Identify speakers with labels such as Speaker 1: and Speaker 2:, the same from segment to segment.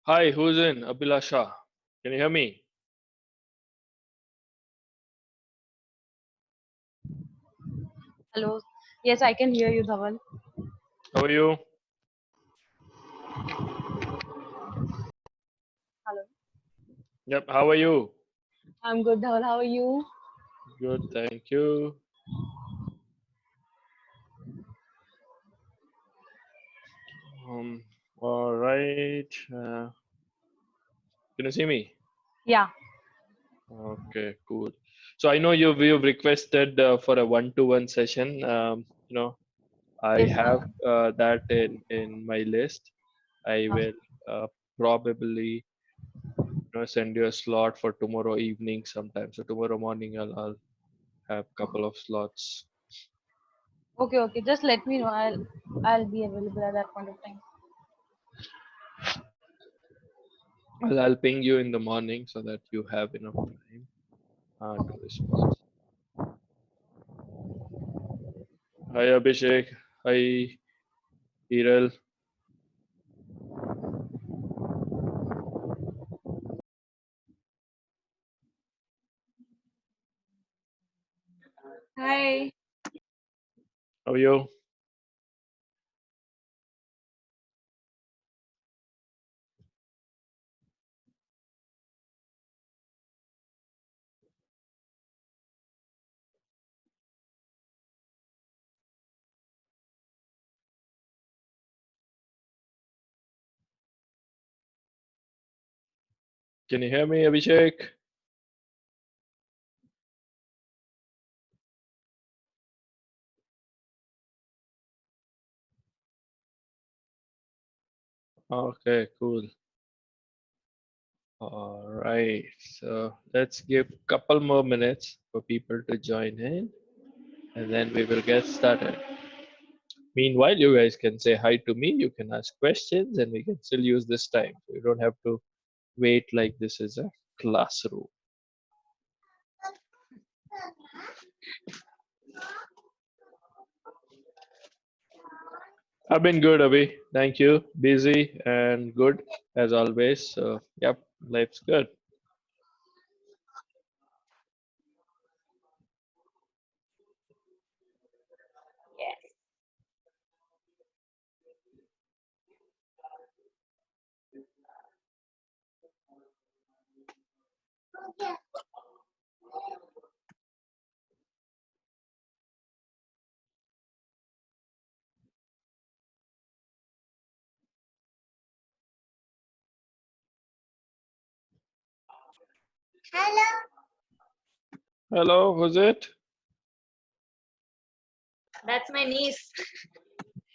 Speaker 1: Hi, who's in? Abhilasha. Can you hear me?
Speaker 2: Hello. Yes, I can hear you, Dhaval.
Speaker 1: How are you?
Speaker 2: Hello.
Speaker 1: Yep, how are you?
Speaker 2: I'm good, Dhaval. How are you?
Speaker 1: Good, thank you. Um, all right. Can you see me?
Speaker 2: Yeah.
Speaker 1: Okay, cool. So I know you've requested for a one-to-one session. I
Speaker 2: Yes.
Speaker 1: have that in my list. I
Speaker 2: Uh,
Speaker 1: will probably send you a slot for tomorrow evening sometime. So tomorrow morning I'll have couple of slots.
Speaker 2: okay, okay. Just let me know. I'll be available at that point of time.
Speaker 1: I'll ping you in the morning so that you have enough time to respond. Hi Abhishek. Hi Hiral.
Speaker 3: Hi.
Speaker 1: How are you? Can you hear me, Abhishek? Okay, cool. All right. So let's give couple more minutes for people to join in, and then we will get started. Meanwhile, you guys can say hi to me. You can ask questions, and we can still use this time. You don't have to wait like this is a classroom. I've been good, Abhi. Thank you. Busy and good as always. So, yep, life's good.
Speaker 3: Yes. Hello.
Speaker 1: Hello, who's it?
Speaker 3: That's my niece.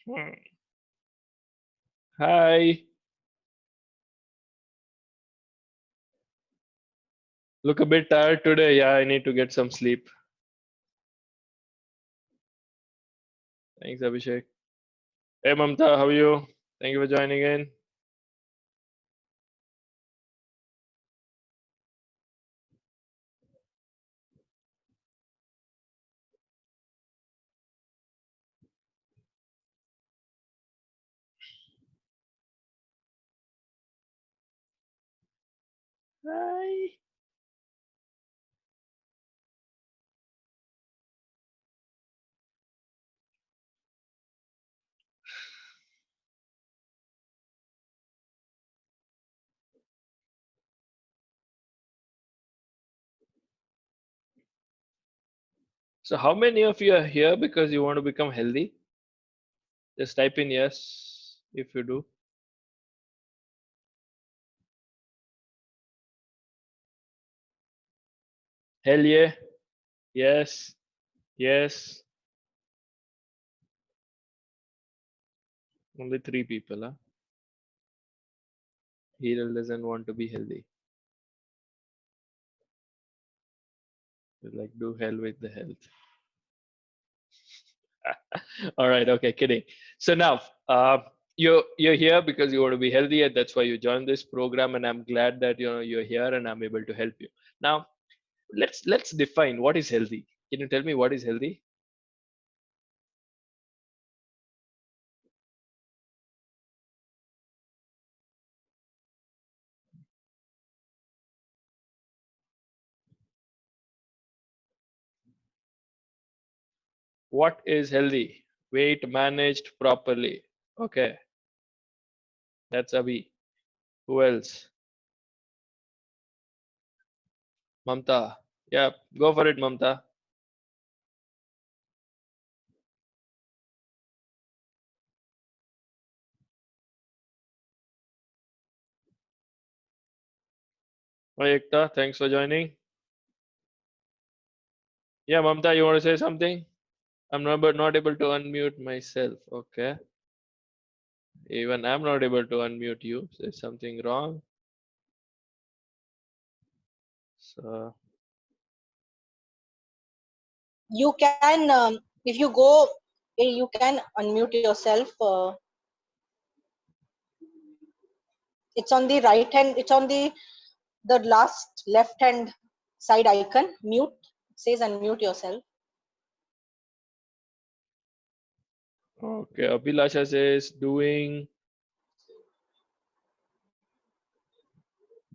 Speaker 1: Hmm. Hi. Look a bit tired today. Yeah, I need to get some sleep. Thanks, Abhishek. Hey, Mamta, how are you? Thank you for joining in. Hi. So, how many of you are here because you want to become healthy? Just type in yes if you do. Hell yeah. Yes. Yes. Only three people, huh? Hiral doesn't want to be healthy. He's like, do hell with the health. All right, okay, kidding. So now, you're here because you want to be healthy, and that's why you joined this program. And I'm glad that you're here, and I'm able to help you. Now, let's define what is healthy. Can you tell me what is healthy? What is healthy? Weight managed properly. Okay, that's Abhi. Who else? Mamta. Yeah, go for it, Mamta. Hi, Ekta. Thanks for joining. Yeah, Mamta, you want to say something? I'm not able to unmute myself. Okay. Even I'm not able to unmute you. Is something wrong? So,
Speaker 4: You can, if you go, you can unmute yourself. It's on the right hand. It's on the last left hand side icon. Mute. It says unmute yourself.
Speaker 1: okay. Abhilasha says doing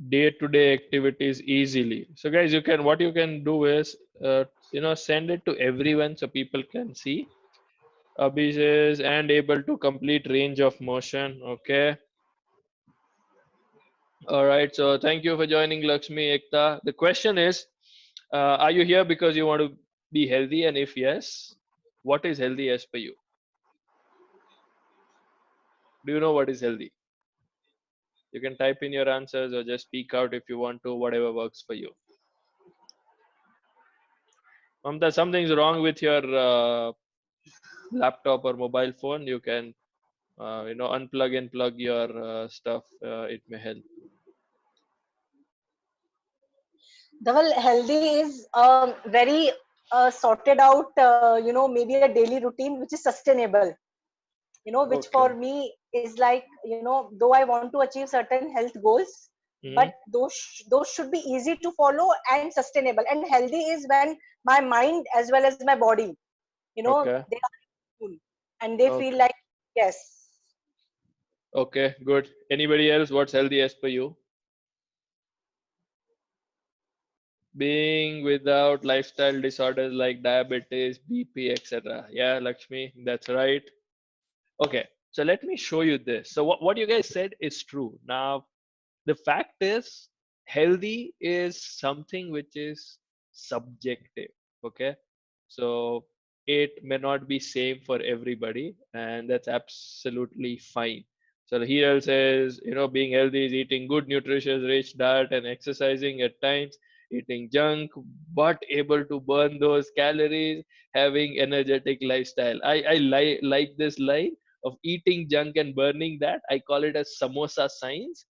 Speaker 1: day-to-day activities easily. So, guys, what you can do is, send it to everyone so people can see. Abhi says and able to complete range of motion. Okay. All right. So thank you for joining, Lakshmi, Ekta. The question is, are you here because you want to be healthy? And if yes, what is healthy as per you? Do you know what is healthy? You can type in your answers or just speak out if you want to, whatever works for you. Mamta, something's wrong with your laptop or mobile phone. You can, unplug and plug your stuff. It may help.
Speaker 4: Dhaval, healthy is very sorted out, maybe a daily routine which is sustainable, which
Speaker 1: Okay.
Speaker 4: for me is like, though I want to achieve certain health goals,
Speaker 1: Hmm.
Speaker 4: but those should be easy to follow and sustainable. And healthy is when my mind as well as my body,
Speaker 1: Okay.
Speaker 4: they are full and they feel
Speaker 1: Okay.
Speaker 4: like, yes.
Speaker 1: Okay. Good. Anybody else? What's healthy as per you? Being without lifestyle disorders like diabetes, BP, etc. Yeah, Lakshmi, that's right. Okay, so let me show you this. So what you guys said is true. Now, the fact is, healthy is something which is subjective. Okay, so it may not be same for everybody, and that's absolutely fine. So here it says, being healthy is eating good, nutritious, rich diet and exercising at times, eating junk, but able to burn those calories, having energetic lifestyle. I like this line of eating junk and burning that. I call it as samosa science,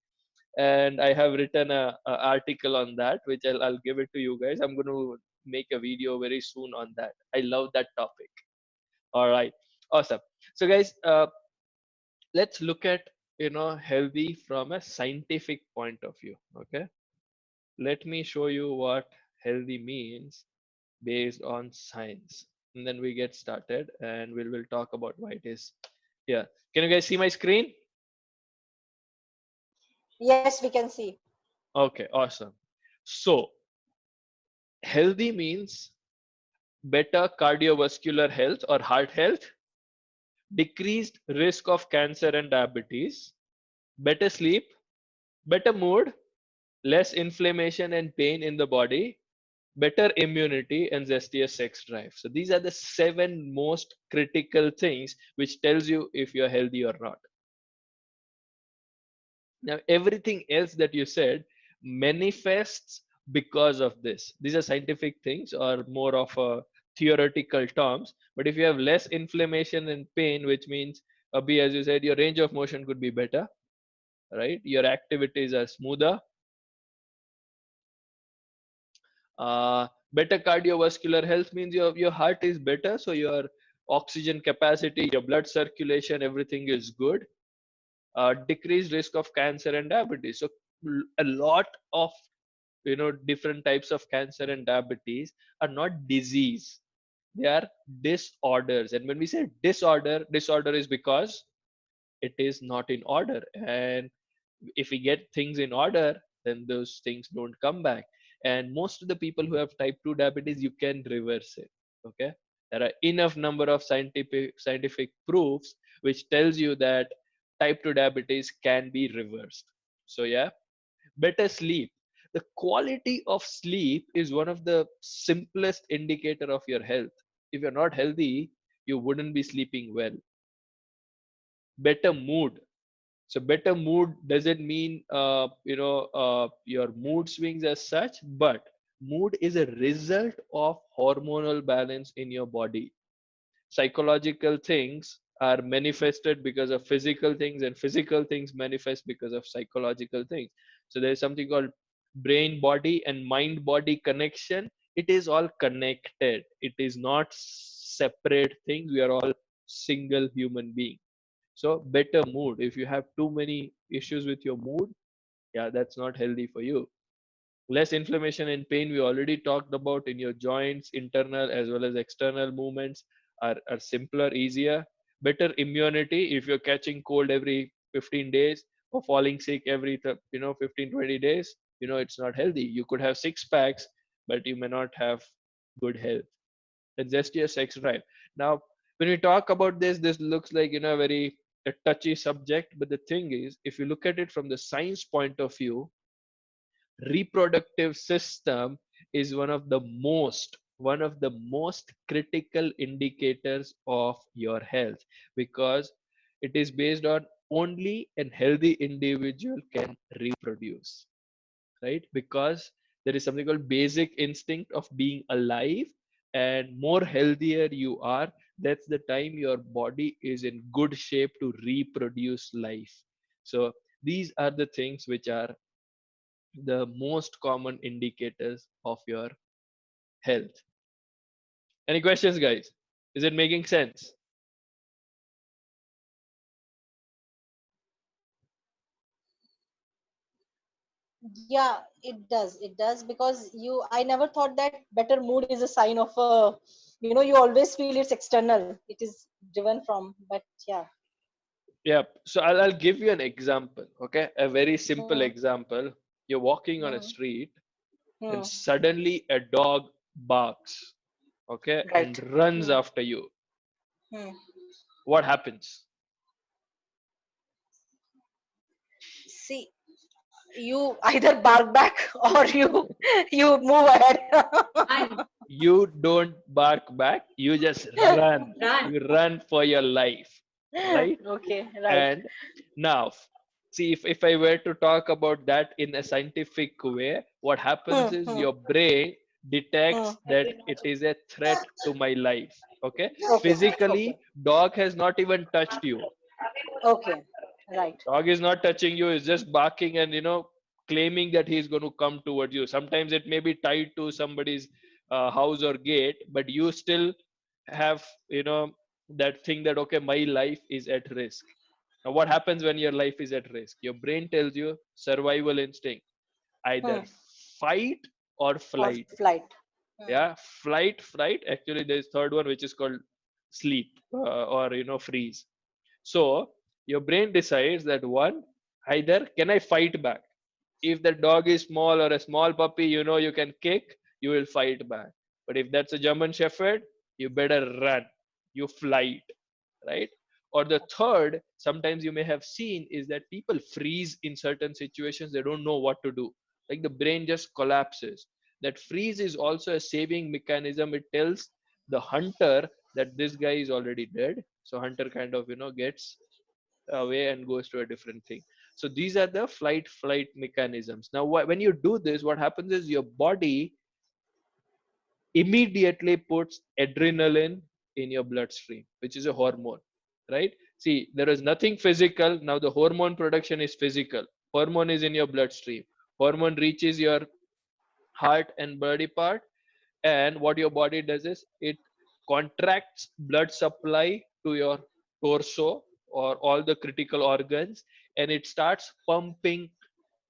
Speaker 1: and I have written a article on that, which I'll give it to you guys. I'm going to make a video very soon on that. I love that topic. All right, awesome. So guys, let's look at healthy from a scientific point of view. Okay, let me show you what healthy means based on science, and then we get started, and we'll talk about why it is. Yeah, can you guys see my screen?
Speaker 4: Yes, we can see.
Speaker 1: Okay, awesome. So healthy means better cardiovascular health or heart health, decreased risk of cancer and diabetes, better sleep, better mood, less inflammation and pain in the body, better immunity, and zestier sex drive. So these are the 7 most critical things which tells you if you're healthy or not. Now everything else that you said manifests because of this. These are scientific things or more of a theoretical terms. But if you have less inflammation and pain, which means Abhi, as you said, your range of motion could be better, right? Your activities are smoother. Better cardiovascular health means your heart is better, so your oxygen capacity, your blood circulation, everything is good. Decreased risk of cancer and diabetes. So a lot of different types of cancer and diabetes are not disease, they are disorders. And when we say disorder is because it is not in order, and if we get things in order, then those things don't come back. And most of the people who have type 2 diabetes, you can reverse it. Okay, There are enough number of scientific proofs which tells you that type 2 diabetes can be reversed. So yeah, better sleep. The quality of sleep is one of the simplest indicator of your health. If you're not healthy, you wouldn't be sleeping well. Better mood. So better mood doesn't mean your mood swings as such, but mood is a result of hormonal balance in your body. Psychological things are manifested because of physical things, and physical things manifest because of psychological things. So there's something called brain body and mind body connection. It is all connected, it is not separate things. We are all single human being. So better mood. If you have too many issues with your mood, yeah, that's not healthy for you. Less inflammation and pain, we already talked about in your joints, internal as well as external movements are simpler, easier. Better immunity. If you're catching cold every 15 days or falling sick every 15 20 days, it's not healthy. You could have six packs, but you may not have good health. It's just your sex drive. Now when we talk about this looks like a very a touchy subject, but the thing is, if you look at it from the science point of view, reproductive system is one of the most critical indicators of your health, because it is based on only a healthy individual can reproduce, right? Because there is something called basic instinct of being alive, and more healthier you are, that's the time your body is in good shape to reproduce life. So these are the things which are the most common indicators of your health. Any questions, guys? Is it making sense?
Speaker 4: Yeah, it does. It does, because I never thought that better mood is a sign of a, you always feel it's external. It is driven from, but yeah.
Speaker 1: Yeah. So I'll give you an example. Okay. A very simple
Speaker 4: Hmm.
Speaker 1: example. You're walking on a
Speaker 4: Hmm.
Speaker 1: street and
Speaker 4: Hmm.
Speaker 1: suddenly a dog barks, okay, and
Speaker 4: Right.
Speaker 1: runs
Speaker 4: Hmm.
Speaker 1: after you.
Speaker 4: Hmm.
Speaker 1: What happens?
Speaker 4: See, you either bark back or you move ahead.
Speaker 3: Run,
Speaker 1: You don't bark back, you just run.
Speaker 3: run.
Speaker 1: You run for your life, right?
Speaker 4: Okay, right.
Speaker 1: And now, see, if I were to talk about that in a scientific way, what happens
Speaker 4: Hmm.
Speaker 1: is
Speaker 4: Hmm.
Speaker 1: your brain
Speaker 4: Hmm.
Speaker 1: detects that it is a threat to my life. Okay.
Speaker 4: Okay. Okay.
Speaker 1: Physically, dog has not even touched you.
Speaker 4: Okay. Right.
Speaker 1: Dog is not touching you, is just barking and claiming that he's going to come towards you. Sometimes it may be tied to somebody's house or gate, but you still have that thing that, okay, my life is at risk. Now what happens when your life is at risk? Your brain tells you survival instinct, either
Speaker 4: Hmm.
Speaker 1: fight or
Speaker 4: Or
Speaker 1: flight.
Speaker 4: flight. Hmm.
Speaker 1: Yeah, flight, fright. Actually there's third one which is called sleep, or freeze. So your brain decides that, one, either can I fight back? If the dog is small or a small puppy, you can kick, you will fight back. But if that's a German Shepherd, you better run, you flight, right? Or the third, sometimes you may have seen, is that people freeze in certain situations, they don't know what to do. Like the brain just collapses. That freeze is also a saving mechanism. It tells the hunter that this guy is already dead. So hunter kind of, gets away and goes to a different thing. So these are the flight mechanisms. Now when you do this, what happens is your body immediately puts adrenaline in your bloodstream, which is a hormone, right? See, there is nothing physical. Now the hormone production is physical. Hormone is in your bloodstream. Hormone reaches your heart and body part, and what your body does is it contracts blood supply to your torso or all the critical organs, and it starts pumping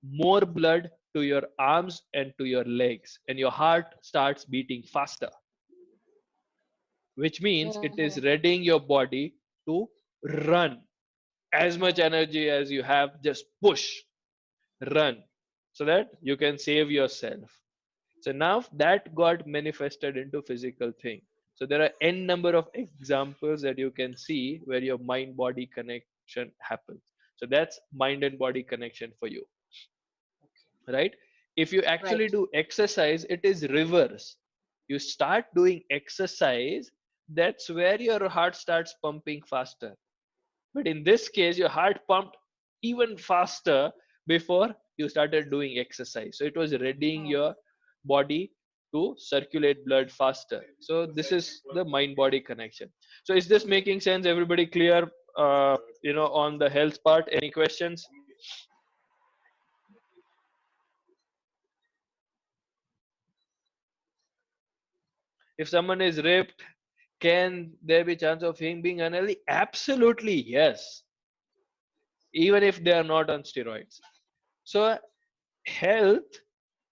Speaker 1: more blood to your arms and to your legs, and your heart starts beating faster, which means it
Speaker 4: Hmm.
Speaker 1: is readying your body to run. As much energy as you have, just push, run, so that you can save yourself. So now that got manifested into physical thing. So there are n number of examples that you can see where your mind body connection happens. So that's mind and body connection for you, right? If you actually
Speaker 4: Right.
Speaker 1: do exercise, it is reverse. You start doing exercise, that's where your heart starts pumping faster. But in this case, your heart pumped even faster before you started doing exercise. So it was readying
Speaker 4: Oh,
Speaker 1: your body to circulate blood faster. So this is the mind body connection. So is this making sense? Everybody clear, on the health part? Any questions? If someone is ripped, can there be chance of him being unhealthy? Absolutely, yes. Even if they are not on steroids. So health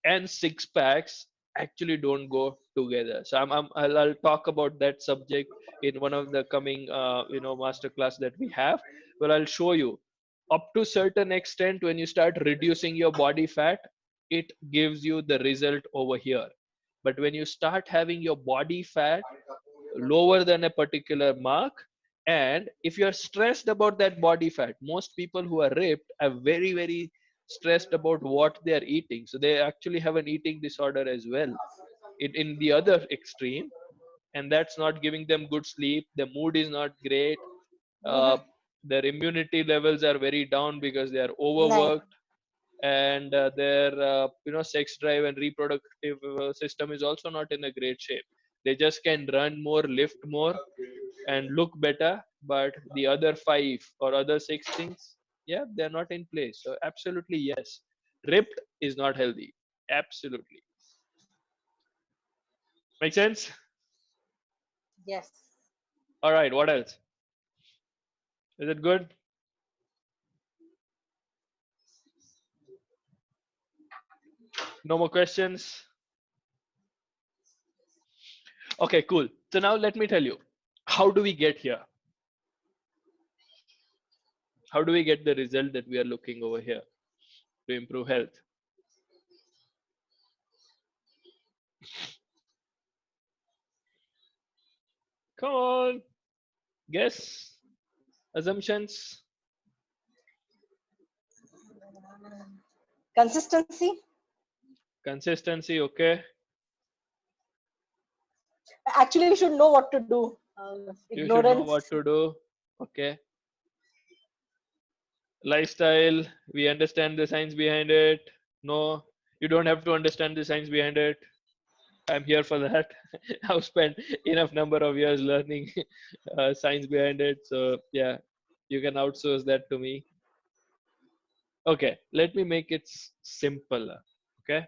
Speaker 1: and six packs actually don't go together. So I'll talk about that subject in one of the coming master class that we have, where I'll show you up to certain extent when you start reducing your body fat, it gives you the result over here. But when you start having your body fat lower than a particular mark, and if you're stressed about that body fat, most people who are ripped are very very stressed about what they are eating, so they actually have an eating disorder as well, in the other extreme, and that's not giving them good sleep. The mood is not great. uh,
Speaker 4: mm-hmm.
Speaker 1: their immunity levels are very down because they are
Speaker 4: Nice.
Speaker 1: overworked, and their sex drive and reproductive system is also not in a great shape. They just can run more, lift more, and look better, but the other five or other six things, yeah, they're not in place. So absolutely yes, ripped is not healthy. Absolutely. Make sense?
Speaker 4: Yes.
Speaker 1: All right, what else? Is it good? No more questions? Okay, cool. So now let me tell you, how do we get here? How do we get the result that we are looking over here to improve health? Come on, guess, assumptions.
Speaker 4: Consistency.
Speaker 1: Consistency, okay.
Speaker 4: Actually, we should know what to do.
Speaker 1: You should know what
Speaker 4: Ignorance.
Speaker 1: to do, okay. Lifestyle, we understand the science behind it. No, you don't have to understand the science behind it. I'm here for that. I've spent enough number of years learning science behind it, so yeah, you can outsource that to me. Okay, let me make it simpler. Okay,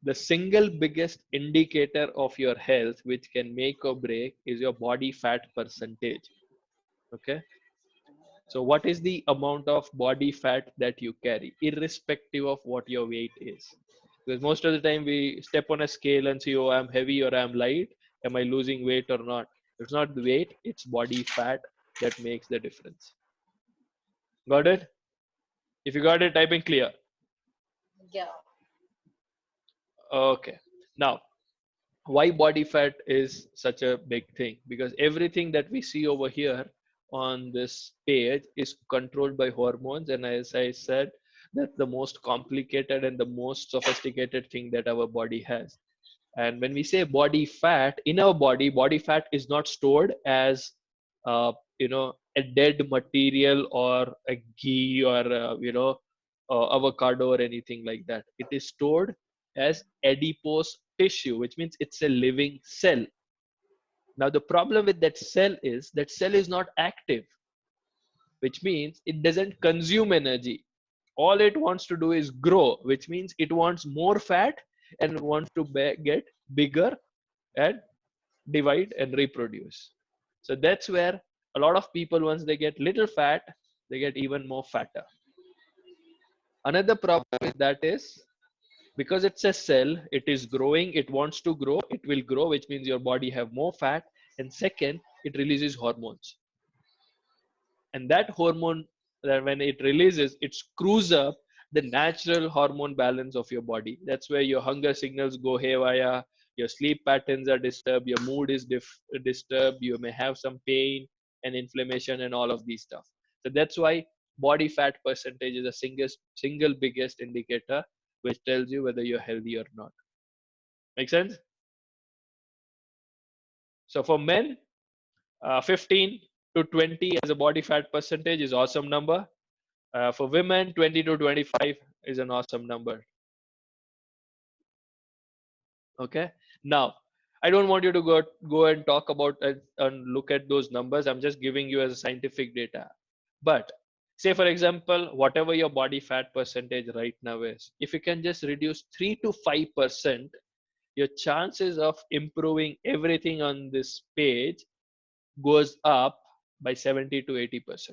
Speaker 1: the single biggest indicator of your health, which can make or break, is your body fat percentage. Okay, so what is the amount of body fat that you carry, irrespective of what your weight is? Because most of the time we step on a scale and see, oh, I'm heavy or I'm light. Am I losing weight or not? It's not the weight, it's body fat that makes the difference. Got it? If you got it, type in clear.
Speaker 4: Yeah.
Speaker 1: Okay. Now, why body fat is such a big thing? Because everything that we see over here on this page is controlled by hormones, and as I said, that's the most complicated and the most sophisticated thing that our body has. And when we say body fat, in our body fat is not stored as a dead material or a ghee or avocado or anything like that. It is stored as adipose tissue, which means it's a living cell. Now the problem with that cell is that cell is not active, which means it doesn't consume energy. All it wants to do is grow, which means it wants more fat and wants to get bigger and divide and reproduce. So that's where a lot of people, once they get little fat, they get even more fatter. Another problem with that is, because it's a cell, it is growing, it wants to grow, it will grow, which means your body have more fat. And second, it releases hormones. And that hormone, that when it releases, it screws up the natural hormone balance of your body. That's where your hunger signals go haywire, Your sleep patterns are disturbed, your mood is disturbed, you may have some pain and inflammation and all of these stuff. So that's why body fat percentage is a single biggest indicator which tells you whether you're healthy or not. Make sense? So for men, 15 to 20 as a body fat percentage is awesome number. For women, 20 to 25 is an awesome number. Okay. Now, I don't want you to go and talk about and look at those numbers. I'm just giving you as a scientific data. But say, for example, whatever your body fat percentage right now is, if you can just reduce 3 to 5%, your chances of improving everything on this page goes up by 70 to 80%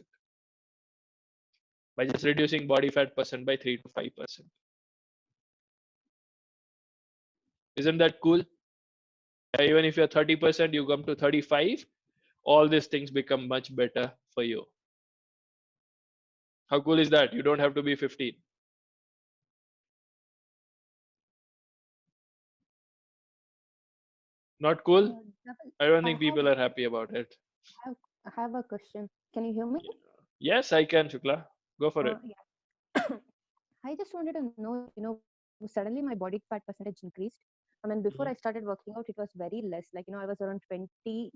Speaker 1: by just reducing body fat percent by 3 to 5%. Isn't that cool? Even if you're 30%, you come to 35, all these things become much better for you. How cool is that? You don't have to be 15. Not cool?
Speaker 5: Dhaval,
Speaker 1: I don't
Speaker 5: I
Speaker 1: think
Speaker 5: have,
Speaker 1: people are happy about it.
Speaker 5: I have a question. Can you hear me?
Speaker 1: Yes, I can, Shukla. Go for it.
Speaker 5: Yeah. I just wanted to know, suddenly my body fat percentage increased. I mean, before I started working out, it was very less. Like, I was around 22.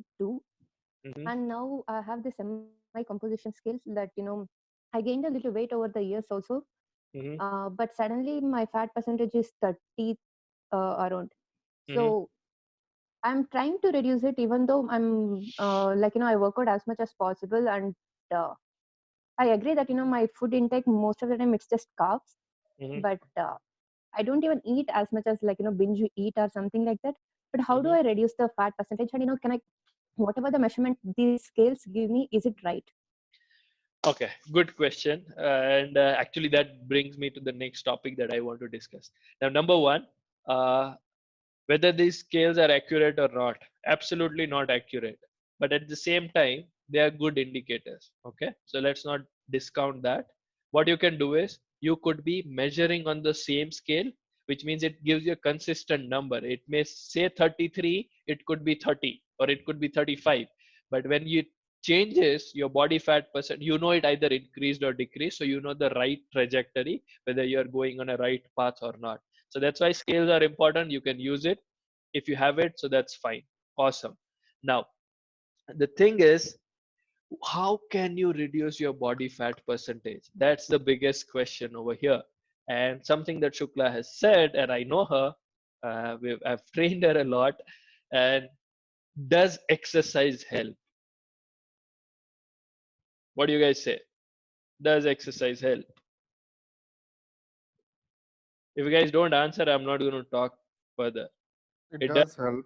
Speaker 1: Mm-hmm.
Speaker 5: And now I have this semi-composition skills that, I gained a little weight over the years also.
Speaker 1: Mm-hmm.
Speaker 5: But suddenly my fat percentage is 30 around.
Speaker 1: Mm-hmm.
Speaker 5: So I'm trying to reduce it, even though I'm I work out as much as possible. And uh, I agree that, my food intake, most of the time it's just carbs.
Speaker 1: Mm-hmm.
Speaker 5: But I don't even eat as much as binge eat or something like that. But how do
Speaker 1: Mm-hmm.
Speaker 5: I reduce the fat percentage? And can I, whatever the measurement these scales give me, is it right?
Speaker 1: Okay, good question. And actually, that brings me to the next topic that I want to discuss. Now, number one, uh, whether these scales are accurate or not, absolutely not accurate. But at the same time, they are good indicators. Okay, so let's not discount that. What you can do is you could be measuring on the same scale, which means it gives you a consistent number. It may say 33, it could be 30, or it could be 35. But when you changes your body fat percent, you know it either increased or decreased, so you know the right trajectory, whether you're going on a right path or not. So that's why scales are important. You can use it if you have it, so that's fine. Awesome. Now, the thing is, how can you reduce your body fat percentage? That's the biggest question over here. And something that Shukla has said, and I know her, I've trained her a lot. And does exercise help? What do you guys say? Does exercise help? If you guys don't answer, I'm not going to talk further.
Speaker 6: It
Speaker 1: It does.
Speaker 6: does help.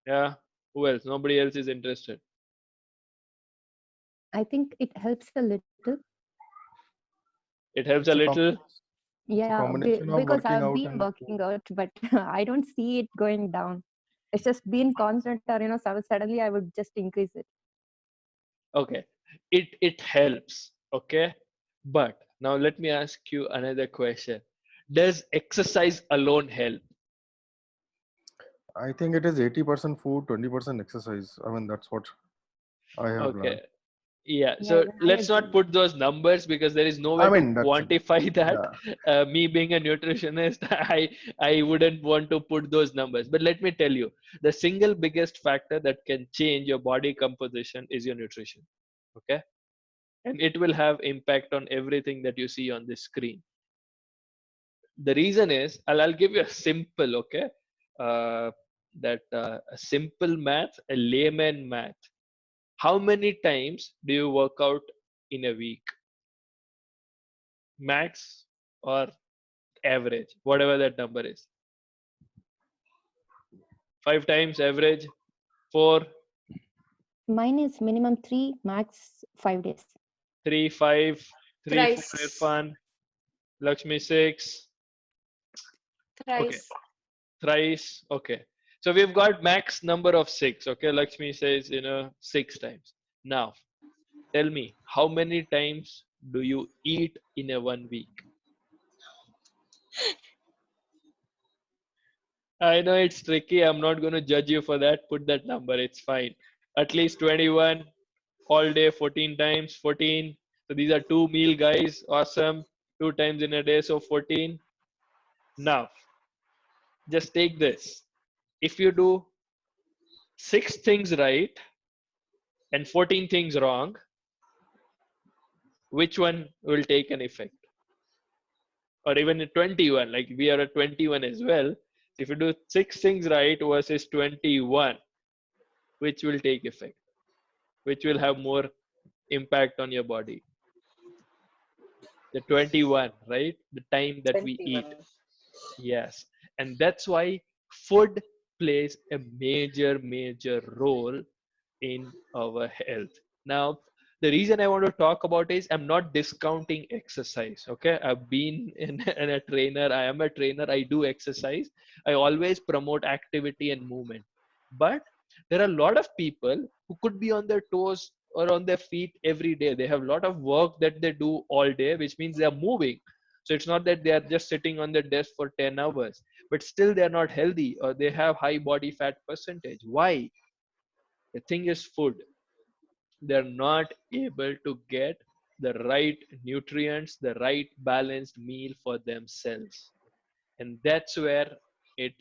Speaker 1: Yeah. Who else? Nobody else is interested.
Speaker 5: I think it helps a little.
Speaker 1: It helps
Speaker 6: It's
Speaker 1: a
Speaker 6: a
Speaker 1: little.
Speaker 5: Yeah,
Speaker 6: combination of
Speaker 5: because
Speaker 6: working
Speaker 5: I've
Speaker 6: out
Speaker 5: been
Speaker 6: and
Speaker 5: working out, but I don't see it going down. It's just been constant, or suddenly I would just increase it.
Speaker 1: Okay. It helps. Okay. But now let me ask you another question. Does exercise alone help?
Speaker 6: I think it is 80% food, 20% exercise. I mean, that's what I have
Speaker 1: Okay.
Speaker 6: learned.
Speaker 1: Yeah.
Speaker 5: Yeah,
Speaker 1: So
Speaker 5: even I
Speaker 1: let's not
Speaker 5: agree.
Speaker 1: put those numbers because there is no way
Speaker 6: I
Speaker 1: to
Speaker 6: mean, that's
Speaker 1: quantify that.
Speaker 6: yeah.
Speaker 1: Me being a nutritionist, I wouldn't want to put those numbers. But let me tell you, the single biggest factor that can change your body composition is your nutrition. Okay. And it will have impact on everything that you see on the screen. The reason is, I'll give you a simple, okay, a simple math, a layman math. How many times do you work out in a week? Max or average, whatever that number is. 5 times average, 4,
Speaker 5: Mine is minimum 3, max 5 days.
Speaker 1: 3, 5, 3, 4,
Speaker 3: Thrice.
Speaker 1: Irfan, Lakshmi 6. Okay,
Speaker 3: Thrice.
Speaker 1: thrice. Okay, so we've got max number of 6. Okay, Lakshmi says 6 times. Now tell me, how many times do you eat in a 1 week? I know it's tricky. I'm not going to judge you for that. Put that number. It's fine. At least 21 all day, 14 times, 14. So these are 2 meal, guys. Awesome. 2 times in a day. So 14. Now, just take this. If you do 6 things right and 14 things wrong, which one will take an effect? Or even at 21, like we are at 21 as well. If you do 6 things right versus 21, which will take effect? Which will have more impact on your body? The 21, right? The time that we eat.
Speaker 4: 21.
Speaker 1: Yes. And that's why food plays a major role in our health. Now, the reason I want to talk about is I'm not discounting exercise. Okay. I've been in a trainer. I am a trainer. I do exercise. I always promote activity and movement. But there are a lot of people who could be on their toes or on their feet every day. They have a lot of work that they do all day, which means they are moving. So it's not that they are just sitting on their desk for 10 hours, but still they're not healthy or they have high body fat percentage. Why? The thing is food. They're not able to get the right nutrients, the right balanced meal for themselves. And that's where it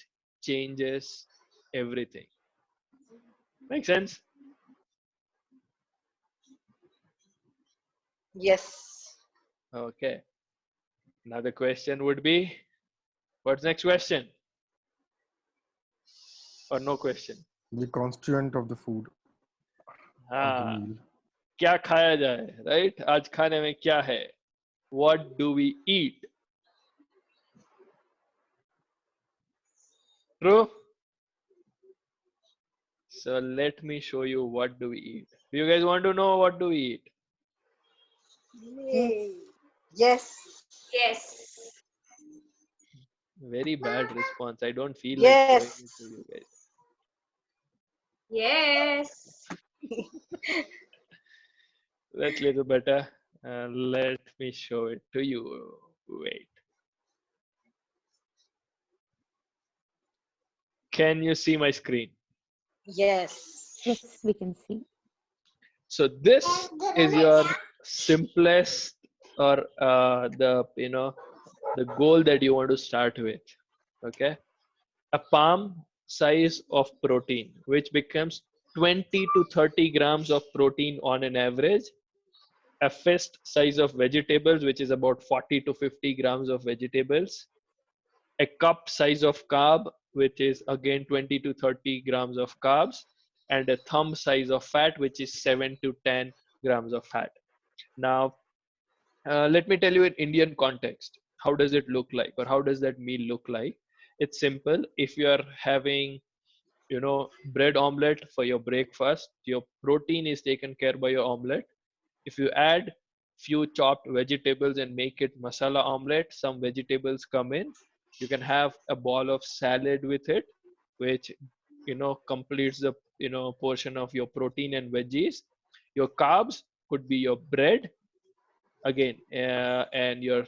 Speaker 1: changes everything. Make sense?
Speaker 4: Yes.
Speaker 1: Okay. Another question would be, what's next question? Or no question?
Speaker 6: The constituent of the food of the
Speaker 1: हाँ,
Speaker 6: meal.
Speaker 1: क्या खाया जाए, right? आज खाने में क्या है? What do we eat? True? So let me show you what do we eat. Do you guys want to know what do we eat?
Speaker 4: Yes.
Speaker 3: Yes.
Speaker 1: Very bad response. I don't feel like showing it
Speaker 4: Yes.
Speaker 1: to you guys.
Speaker 3: Yes.
Speaker 1: That's a little better. Let me show it to you. Wait. Can you see my screen?
Speaker 4: Yes.
Speaker 5: Yes, we can see.
Speaker 1: So this is your simplest or the goal that you want to start with. Okay, a palm size of protein, which becomes 20 to 30 grams of protein on an average. A fist size of vegetables, which is about 40 to 50 grams of vegetables. A cup size of carb, which is again 20 to 30 grams of carbs, and a thumb size of fat, which is 7 to 10 grams of fat. Now, let me tell you in Indian context, how does it look like, or how does that meal look like? It's simple. If you are having, bread omelette for your breakfast, your protein is taken care by your omelette. If you add few chopped vegetables and make it masala omelette, some vegetables come in. You can have a ball of salad with it, which completes the portion of your protein and veggies. Your carbs could be your bread again, and your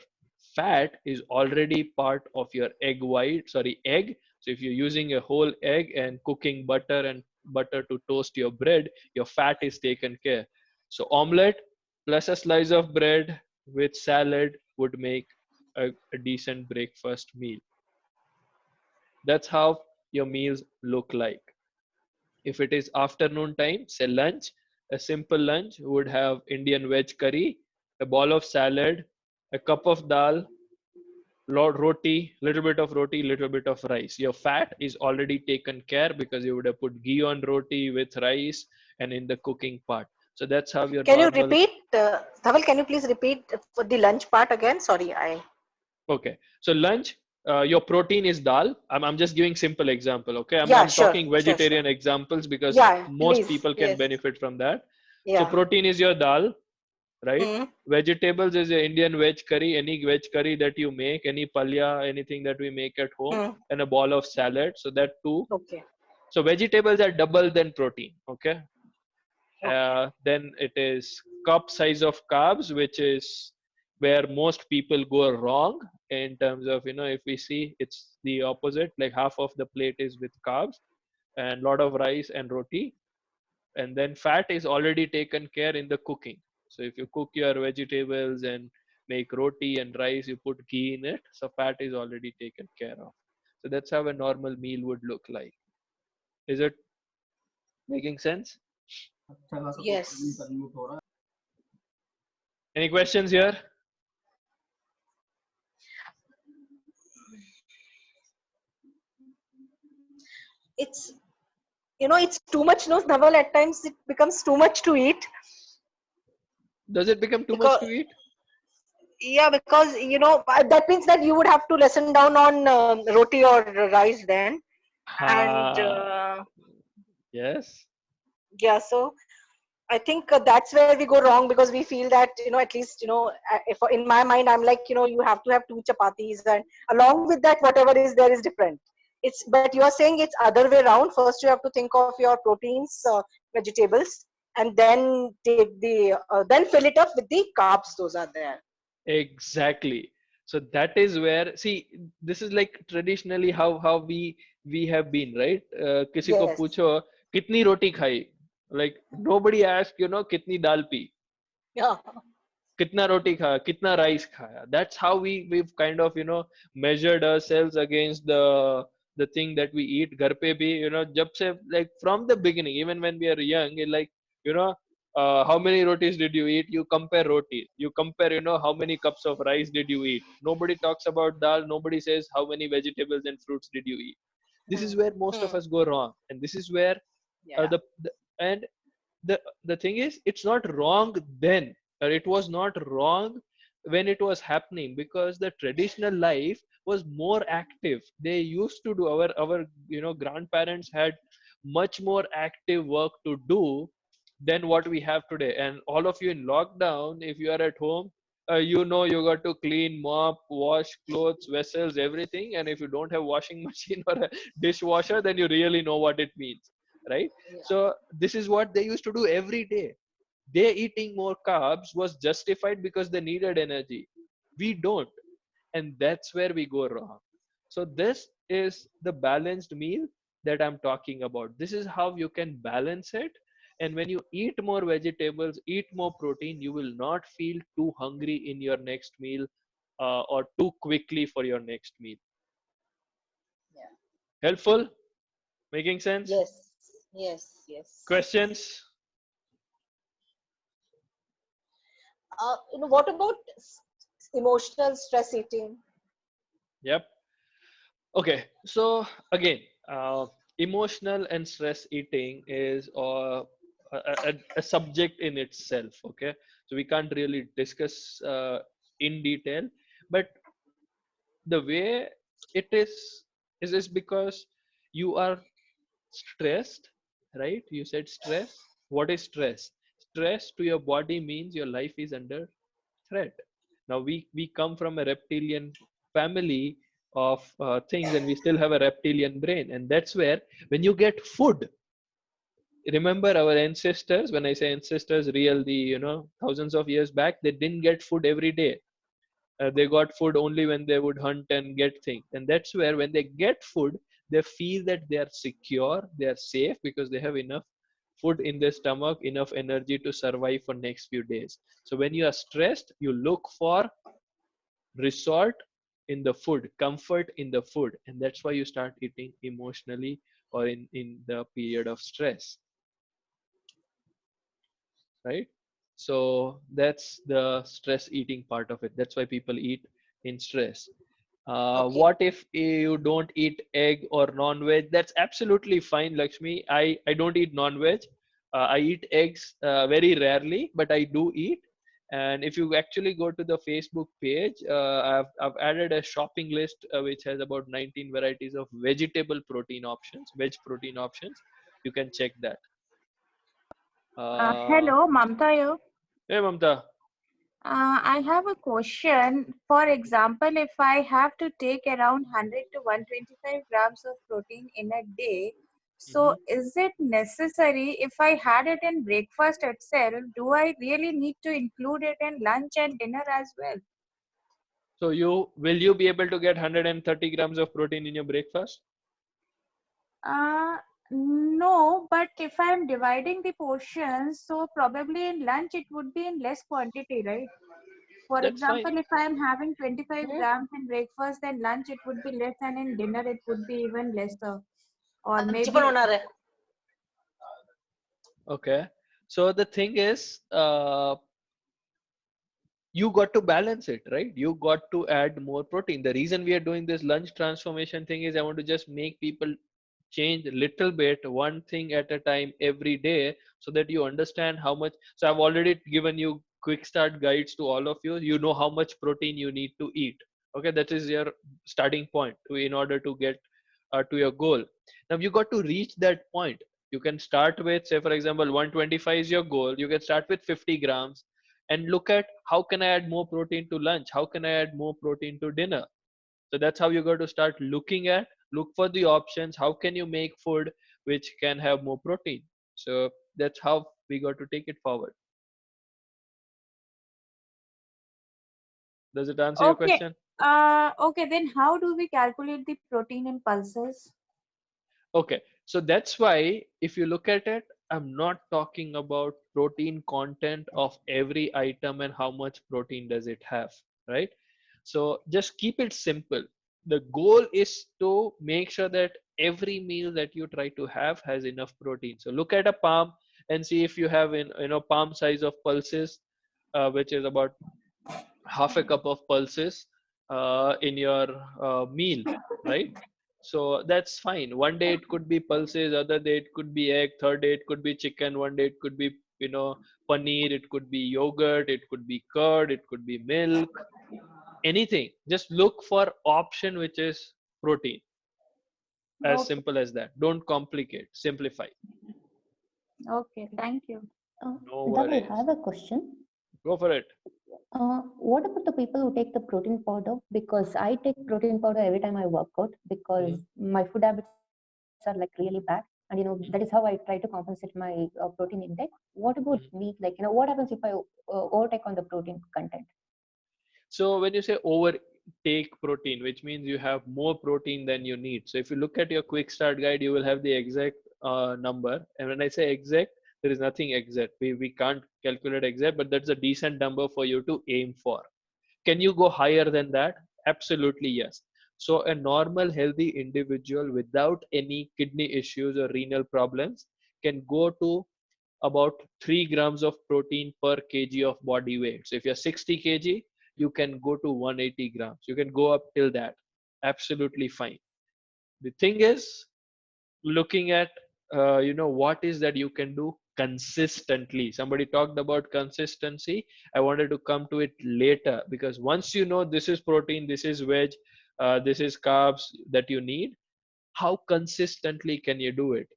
Speaker 1: fat is already part of your egg. So if you're using a whole egg and cooking butter to toast your bread, your fat is taken care. So omelette plus a slice of bread with salad would make a decent breakfast meal. That's how your meals look like. If it is afternoon time, say lunch, a simple lunch would have Indian veg curry, a ball of salad, a cup of dal, roti, little bit of roti, little bit of rice. Your fat is already taken care because you would have put ghee on roti with rice and in the cooking part. So that's how your
Speaker 4: Can you
Speaker 1: normal.
Speaker 4: repeat, Dhaval, can you please repeat for the lunch part again? Sorry,
Speaker 1: Okay. So lunch, your protein is dal. I'm just giving simple example. Okay. I'm
Speaker 4: Yeah, sure,
Speaker 1: talking
Speaker 4: sure, sure.
Speaker 1: vegetarian examples because
Speaker 4: Yeah,
Speaker 1: most
Speaker 4: please.
Speaker 1: people can
Speaker 4: Yes.
Speaker 1: benefit from that. So
Speaker 4: Yeah.
Speaker 1: protein is your dal, right?
Speaker 4: Hmm.
Speaker 1: Vegetables is a Indian veg curry, any veg curry that you make, any palya, anything that we make at home,
Speaker 4: Hmm.
Speaker 1: and a ball of salad. So that too.
Speaker 4: Okay.
Speaker 1: So vegetables are double than protein. Okay.
Speaker 4: Okay.
Speaker 1: Then it is cup size of carbs, which is where most people go wrong in terms of, if we see, it's the opposite. Like half of the plate is with carbs and lot of rice and roti, and then fat is already taken care in the cooking. So if you cook your vegetables and make roti and rice, you put ghee in it, so fat is already taken care of. So that's how a normal meal would look like. Is it making sense?
Speaker 4: Yes.
Speaker 1: Any questions here?
Speaker 4: It's, it's too much, no, Dhaval. At times it becomes too much to eat.
Speaker 1: Does it become too much
Speaker 4: Because,
Speaker 1: to eat?
Speaker 4: yeah, because, that means that you would have to lessen down on roti or rice then. And
Speaker 1: Yes.
Speaker 4: yeah, so I think that's where we go wrong, because we feel that, at least, if in my mind, I'm like, you have to have two chapatis, and along with that, whatever is there is different. But you are saying it's other way around. First, you have to think of your proteins, vegetables, and then then fill it up with the carbs. Those are there.
Speaker 1: Exactly. So that is where, see, this is like traditionally how we have been, right? किसी को
Speaker 4: Yes.
Speaker 1: पूछो कितनी रोटी खाई, like nobody asked, कितनी दाल P,
Speaker 4: Yeah.
Speaker 1: कितना रोटी खाया, कितना rice खाया. That's how we've kind of, measured ourselves against the thing that we eat. घर पे भी, जब से, like from the beginning, even when we are young, like, you know how many rotis did you eat? You compare rotis, you compare, how many cups of rice did you eat. Nobody talks about dal, nobody says how many vegetables and fruits did you eat. This is where most of us go wrong, and this is where
Speaker 4: Yeah.
Speaker 1: and the thing is, it's not wrong then, or it was not wrong when it was happening, because the traditional life was more active. They used to do, our grandparents had much more active work to do than what we have today. And all of you in lockdown, if you are at home, you got to clean, mop, wash clothes, vessels, everything. And if you don't have washing machine or a dishwasher, then you really know what it means, right? So this is what they used to do every day. They eating more carbs was justified because they needed energy. We don't, and that's where we go wrong. So this is the balanced meal that I'm talking about. This is how you can balance it. And when you eat more vegetables, eat more protein, you will not feel too hungry in your next meal, or too quickly for your next meal.
Speaker 4: Yeah.
Speaker 1: Helpful? Making sense?
Speaker 4: Yes. Yes. Yes.
Speaker 1: Questions?
Speaker 4: What about emotional stress eating?
Speaker 1: Yep. Okay. So again, emotional and stress eating is a subject in itself. Okay. So we can't really discuss in detail, but the way it is because you are stressed, right? You said stress. What is stress? Stress to your body means your life is under threat. Now we come from a reptilian family of things, and we still have a reptilian brain, and that's where when you get food, remember our ancestors, when I say ancestors, real, the thousands of years back, they didn't get food every day. They got food only when they would hunt and get things, and that's where when they get food, they feel that they are secure, they are safe, because they have enough food in their stomach, enough energy to survive for next few days. So when you are stressed, you look for resort in the food, comfort in the food, and that's why you start eating emotionally, or in the period of stress, right? So that's the stress eating part of it. That's why people eat in stress.
Speaker 4: Okay.
Speaker 1: What if you don't eat egg or non-veg? That's absolutely fine, Lakshmi. I don't eat non-veg. I eat eggs very rarely, but I do eat. And if you actually go to the Facebook page, I've added a shopping list which has about 19 varieties of vegetable protein options, veg protein options. You can check that.
Speaker 7: Hello, Mamta here.
Speaker 1: Hey, Mamta.
Speaker 7: I have a question. For example, if I have to take around 100 to 125 grams of protein in a day, so is it necessary if I had it in breakfast itself? Do I really need to include it in lunch and dinner as well?
Speaker 1: So will you be able to get 130 grams of protein in your breakfast?
Speaker 7: No, but if I'm dividing the portions, so probably in lunch it would be in less quantity, right? For
Speaker 1: That's fine.
Speaker 7: example, if I'm having 25
Speaker 4: Hmm?
Speaker 7: grams in breakfast, then lunch it would be less, and in dinner it would be even lesser. Or
Speaker 4: आज पण
Speaker 7: maybe,
Speaker 4: होणार आहे.
Speaker 1: Okay. So the thing is, you got to balance it, right? You got to add more protein. The reason we are doing this lunch transformation thing is I want to just make people change a little bit, one thing at a time every day, so that you understand how much. So I've already given you quick start guides to all of you. You know how much protein you need to eat. Okay, that is your starting point in order to get to your goal. Now you got to reach that point. You can start with, say for example, 125 is your goal. You can start with 50 grams and look at how can I add more protein to lunch? How can I add more protein to dinner? So that's how you got to start looking at, look for the options. How can you make food which can have more protein? So that's how we got to take it forward. Does it answer your
Speaker 7: okay.
Speaker 1: question?
Speaker 7: Okay, then how do we calculate the protein in pulses?
Speaker 1: Okay, so that's why if you look at it, I'm not talking about protein content of every item and how much protein does it have, right? So just keep it simple. The goal is to make sure that every meal that you try to have has enough protein. So look at a palm and see if you have palm size of pulses, which is about half a cup of pulses in your meal, right? So that's fine. One day it could be pulses, other day it could be egg, third day it could be chicken, one day it could be paneer, it could be yogurt, it could be curd, it could be milk, anything. Just look for option which is protein. As
Speaker 7: Okay,
Speaker 1: simple as that. Don't complicate, simplify.
Speaker 7: okay, thank you.
Speaker 1: No
Speaker 8: Dhaval, I
Speaker 1: worries.
Speaker 8: have a question.
Speaker 1: Go for it.
Speaker 8: What about the people who take the protein powder? Because I take protein powder every time I work out because my food habits are like really bad. And that is how I try to compensate my protein intake. What about meat? Like, what happens if I overtake on the protein content?
Speaker 1: So when you say overtake protein, which means you have more protein than you need. So if you look at your quick start guide, you will have the exact number. And when I say exact, there is nothing exact. We can't calculate exact, but that's a decent number for you to aim for. Can you go higher than that? Absolutely yes. So a normal healthy individual without any kidney issues or renal problems can go to about 3 grams of protein per kg of body weight. So if you're 60 kg, you can go to 180 grams. You can go up till that. Absolutely fine. The thing is looking at what is that you can do consistently. Somebody talked about consistency. I wanted to come to it later, because once you know this is protein, this is veg, this is carbs that you need, how consistently can you do it?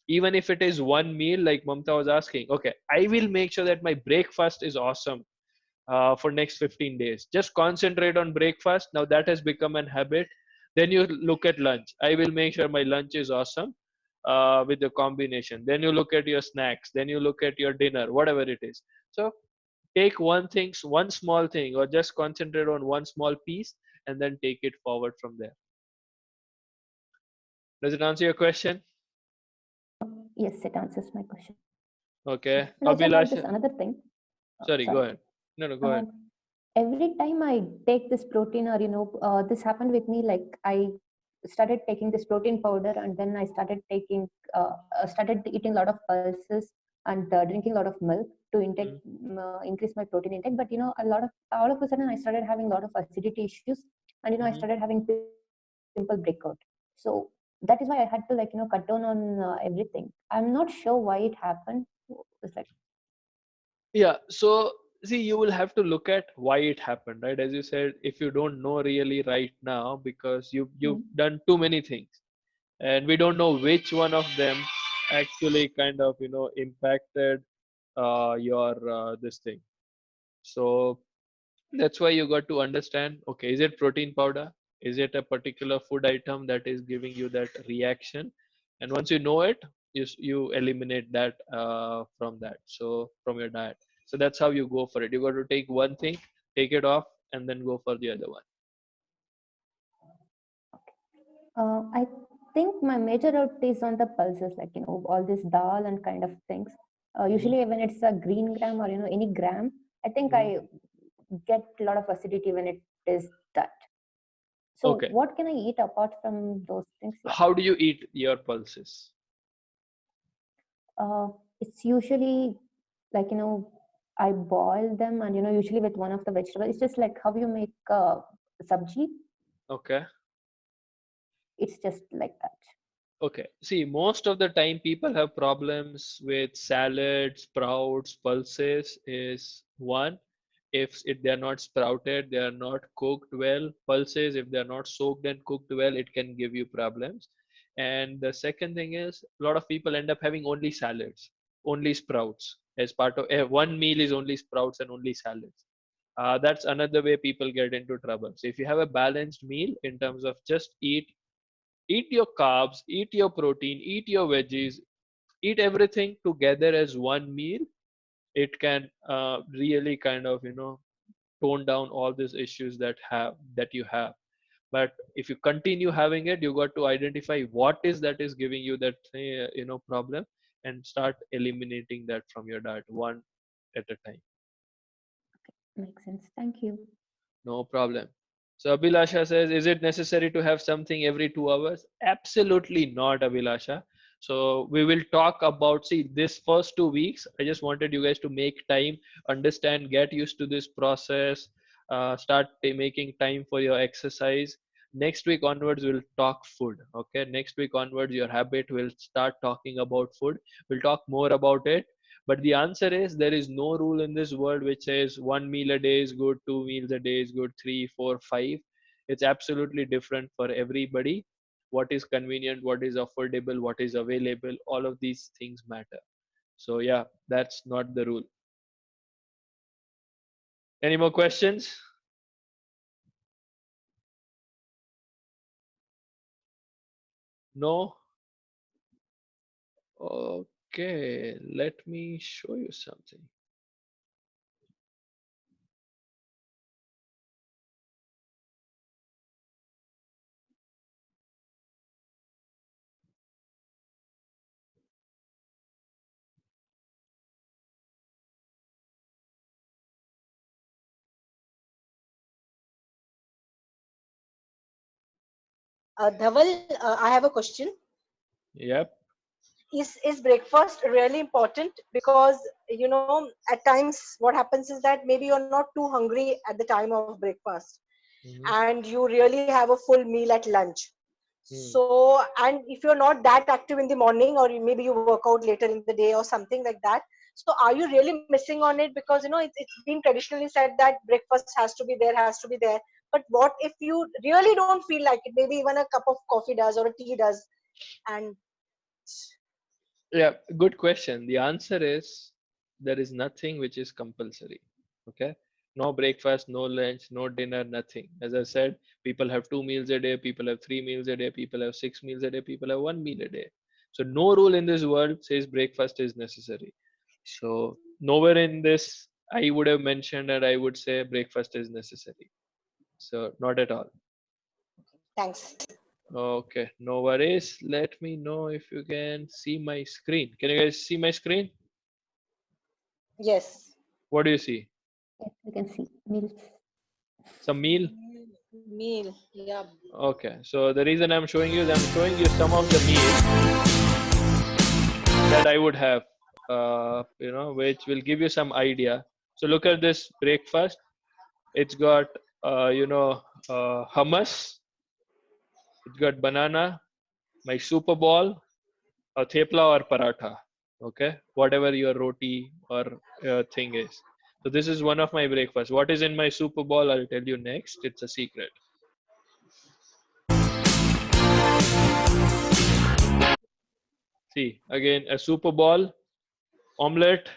Speaker 1: Even if it is one meal, like Mamta was asking, okay, I will make sure that my breakfast is awesome for next 15 days. Just concentrate on breakfast. Now that has become an habit. Then you look at lunch. I will make sure my lunch is awesome with the combination. Then you look at your snacks. Then you look at your dinner, whatever it is. So take one thing, one small thing, or just concentrate on one small piece and then take it forward from there. Does it answer your question?
Speaker 8: Yes, it answers my question.
Speaker 1: Okay.
Speaker 8: And also, I have this
Speaker 1: Abhilash,
Speaker 8: another thing.
Speaker 1: sorry, go
Speaker 8: Sorry.
Speaker 1: ahead. No, go ahead.
Speaker 8: Every time I take this protein, or this happened with me, like I started taking this protein powder, and then I started started eating a lot of pulses and drinking a lot of milk to increase my protein intake. But all of a sudden, I started having a lot of acidity issues, and I started having pimple breakout. So that is why I had to cut down on everything. I'm not sure why it happened. It's like,
Speaker 1: Yeah, so see, you will have to look at why it happened, right? As you said, if you don't know really right now, because you've done too many things, and we don't know which one of them actually kind of impacted your this thing. So that's why you got to understand, okay, is it protein powder? Is it a particular food item that is giving you that reaction? And once you know it, you eliminate that from that, so from your diet. So that's how you go for it. You got to take one thing, take it off, and then go for the other one.
Speaker 8: I think my major route is on the pulses, like, all this dal and kind of things. Usually when it's a green gram or, any gram, I think I get a lot of acidity when it is that. So
Speaker 1: Okay.
Speaker 8: what can I eat apart from those things? Yeah.
Speaker 1: How do you eat your pulses?
Speaker 8: It's usually like, I boil them and, usually with one of the vegetables. It's just like how you make sabji.
Speaker 1: Okay.
Speaker 8: It's just like that.
Speaker 1: Okay. See, most of the time people have problems with salads, sprouts, pulses is one. If they are not sprouted, they are not cooked well. Pulses, if they are not soaked and cooked well, it can give you problems. And the second thing is a lot of people end up having only salads, only sprouts as part of one meal is only sprouts and only salads. That's another way people get into trouble. So if you have a balanced meal in terms of just eat your carbs, eat your protein, eat your veggies, eat everything together as one meal, it can really kind of tone down all these issues that you have. But if you continue having it, you got to identify what is that is giving you that problem, and start eliminating that from your diet one at a time.
Speaker 8: Makes sense. Thank you.
Speaker 1: No problem. So Abhilasha says, is it necessary to have something every 2 hours? Absolutely not, Abhilasha. So we will talk about, see, this first 2 weeks, I just wanted you guys to make time, understand, get used to this process, start making time for your exercise. Next week onwards, we'll talk food. Okay. Next week onwards, your habit will start talking about food. We'll talk more about it. But the answer is there is no rule in this world which says 1 meal a day is good, 2 meals a day is good, 3, 4, 5. It's absolutely different for everybody. What is convenient, what is affordable, what is available, all of these things matter. So yeah, that's not the rule. Any more questions? No? Okay, let me show you something.
Speaker 4: Dhaval, I have a question.
Speaker 1: Yep.
Speaker 4: Is breakfast really important? Because at times what happens is that maybe you're not too hungry at the time of breakfast, and you really have a full meal at lunch. So, and if you're not that active in the morning, or maybe you work out later in the day or something like that, so are you really missing on it? Because it's been traditionally said that breakfast has to be there, has to be there. But what if you really don't feel like it? Maybe even a cup of coffee does, or a tea does. And
Speaker 1: Yeah, good question. The answer is there is nothing which is compulsory. Okay. No breakfast, no lunch, no dinner, nothing. As I said, people have 2 meals a day, people have 3 meals a day, people have 6 meals a day, people have 1 meal a day. So no rule in this world says breakfast is necessary. So nowhere in this I would have mentioned and I would say breakfast is necessary. So not at all.
Speaker 4: thanks.
Speaker 1: Okay, no worries. Let me know if you can see my screen. Can you guys see my screen?
Speaker 4: Yes.
Speaker 1: What do you see?
Speaker 8: Yes, we can see meals.
Speaker 1: Some meal?
Speaker 4: Meal. Yeah.
Speaker 1: Okay, so the reason I'm showing you is I'm showing you some of the meals that I would have, which will give you some idea. So look at this breakfast. It's got, hummus. It's got banana, my super ball, a thepla or paratha. Okay, whatever your roti or thing is. So this is one of my breakfasts. What is in my super ball? I'll tell you next. It's a secret. See, again, a super ball, omelette,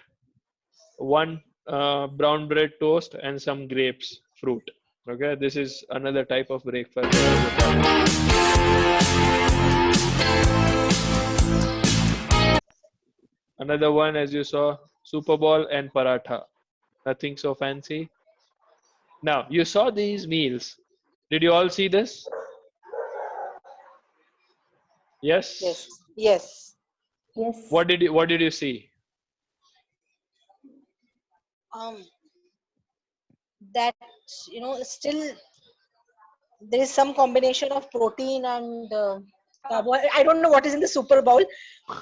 Speaker 1: one brown bread toast, and some grapes, fruit. Okay, this is another type of breakfast. Another one, as you saw, super ball and paratha. Nothing so fancy. Now, you saw these meals. Did you all see this? Yes?
Speaker 4: Yes. Yes.
Speaker 8: Yes.
Speaker 1: What did you see?
Speaker 4: That, still there is some combination of protein and I don't know what is in the Super Bowl,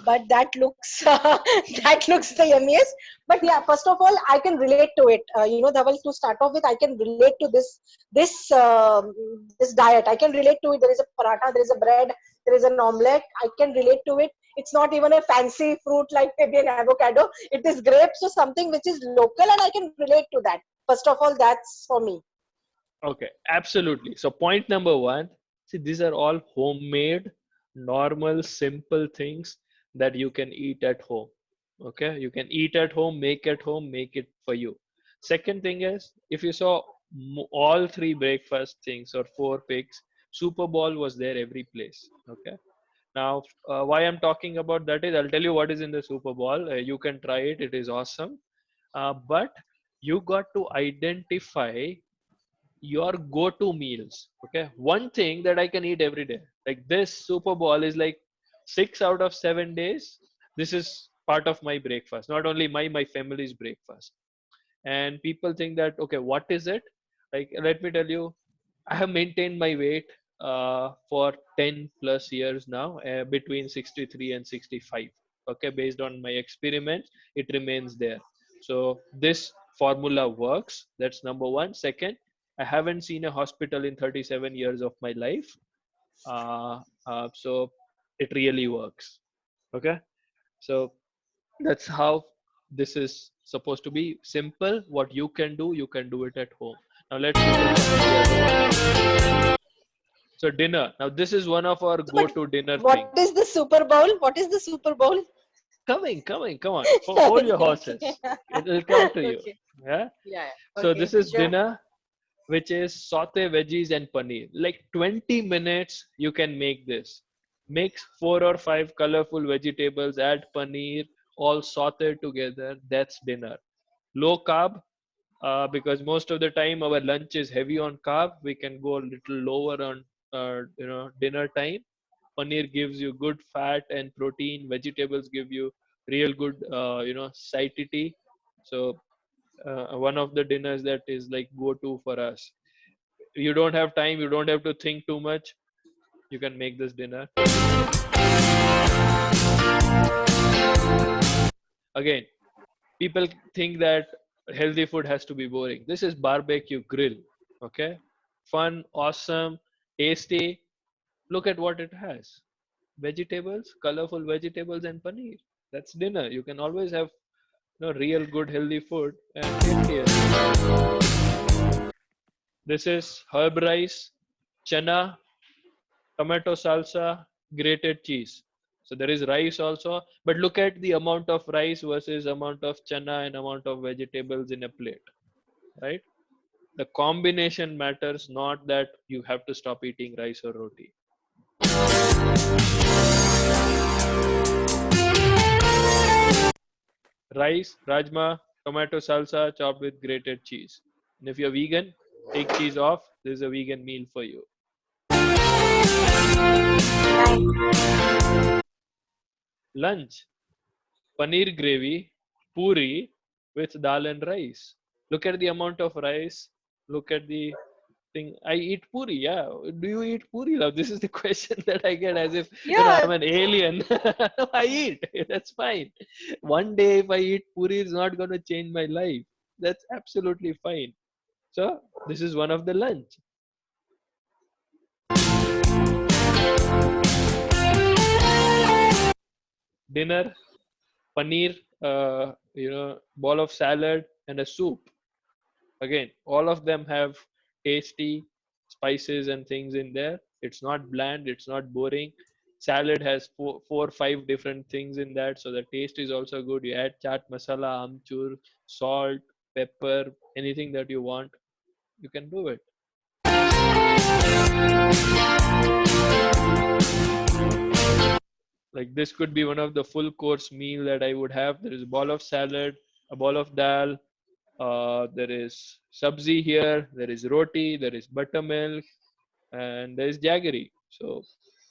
Speaker 4: but that looks that looks the yummiest. But yeah, first of all, I can relate to it. Dhaval, to start off with, I can relate to this diet. I can relate to it. There is a paratha, there is a bread, there is an omelette. I can relate to it. It's not even a fancy fruit like maybe an avocado. It is grapes or something which is local, and I can relate to that. First of all, that's for me.
Speaker 1: Okay, absolutely. So point number one, see, these are all homemade, normal, simple things that you can eat at home. Okay, you can eat at home, make it for you. Second thing is, if you saw all three breakfast things or four picks, Super Bowl was there every place. Okay. Now, why I'm talking about that is, I'll tell you what is in the Super Bowl. You can try it; it is awesome. But you got to identify your go-to meals. Okay, one thing that I can eat every day, like this Super Bowl is like 6 out of 7 days, this is part of my breakfast, not only my family's breakfast. And people think that, okay, what is it? Like, let me tell you, I have maintained my weight for 10 plus years now, between 63 and 65. Okay, based on my experiments, it remains there. So this formula works. That's number one. Second, I haven't seen a hospital in 37 years of my life. So it really works. Okay, so that's how this is supposed to be simple. What you can do it at home. Now let's look at some of the other ones. So dinner. Now this is one of our
Speaker 4: But
Speaker 1: go-to dinner
Speaker 4: what
Speaker 1: thing.
Speaker 4: is the Super Bowl? What is the Super Bowl?
Speaker 1: Come on. Hold your horses.
Speaker 4: Okay.
Speaker 1: It will come to you.
Speaker 4: Okay.
Speaker 1: Yeah.
Speaker 4: Yeah.
Speaker 1: So
Speaker 4: Okay.
Speaker 1: this is
Speaker 4: Sure.
Speaker 1: dinner, which is saute veggies and paneer. Like 20 minutes, you can make this. Mix 4 or 5 colorful vegetables, add paneer, all sauteed together. That's dinner. Low carb, because most of the time our lunch is heavy on carb. We can go a little lower on dinner time. Paneer gives you good fat and protein. Vegetables give you real good satiety. So one of the dinners that is like go to for us. You don't have time, you don't have to think too much, you can make this dinner. Again, people think that healthy food has to be boring. This is barbecue grill. Okay, fun, awesome, tasty. Look at what it has: vegetables, colorful vegetables, and paneer. That's dinner. You can always have real good healthy food and tasty as well. This is herb rice, chana, tomato salsa, grated cheese. So there is rice also, but look at the amount of rice versus amount of chana and amount of vegetables in a plate, right? The combination matters, not that you have to stop eating rice or roti. Rice, rajma, tomato salsa chopped with grated cheese. And if you're vegan, take cheese off. This is a vegan meal for you. Lunch, paneer gravy, puri with dal and rice. Look at the amount of rice. Look at the thing. I eat puri. Yeah. Do you eat puri, love? This is the question that I get, as if
Speaker 4: Yeah.
Speaker 1: I'm an alien. I eat. That's fine. One day if I eat puri, it's not going to change my life. That's absolutely fine. So this is one of the lunch. Dinner, paneer, ball of salad and a soup. Again, all of them have tasty spices and things in there. It's not bland, it's not boring. Salad has four 5 different things in that, so the taste is also good. You add chaat masala, amchur, salt, pepper, anything that you want, you can do it. Like this could be one of the full course meal that I would have. There is a ball of salad, a ball of dal, There is sabzi here, there is roti, there is buttermilk, and there is jaggery. So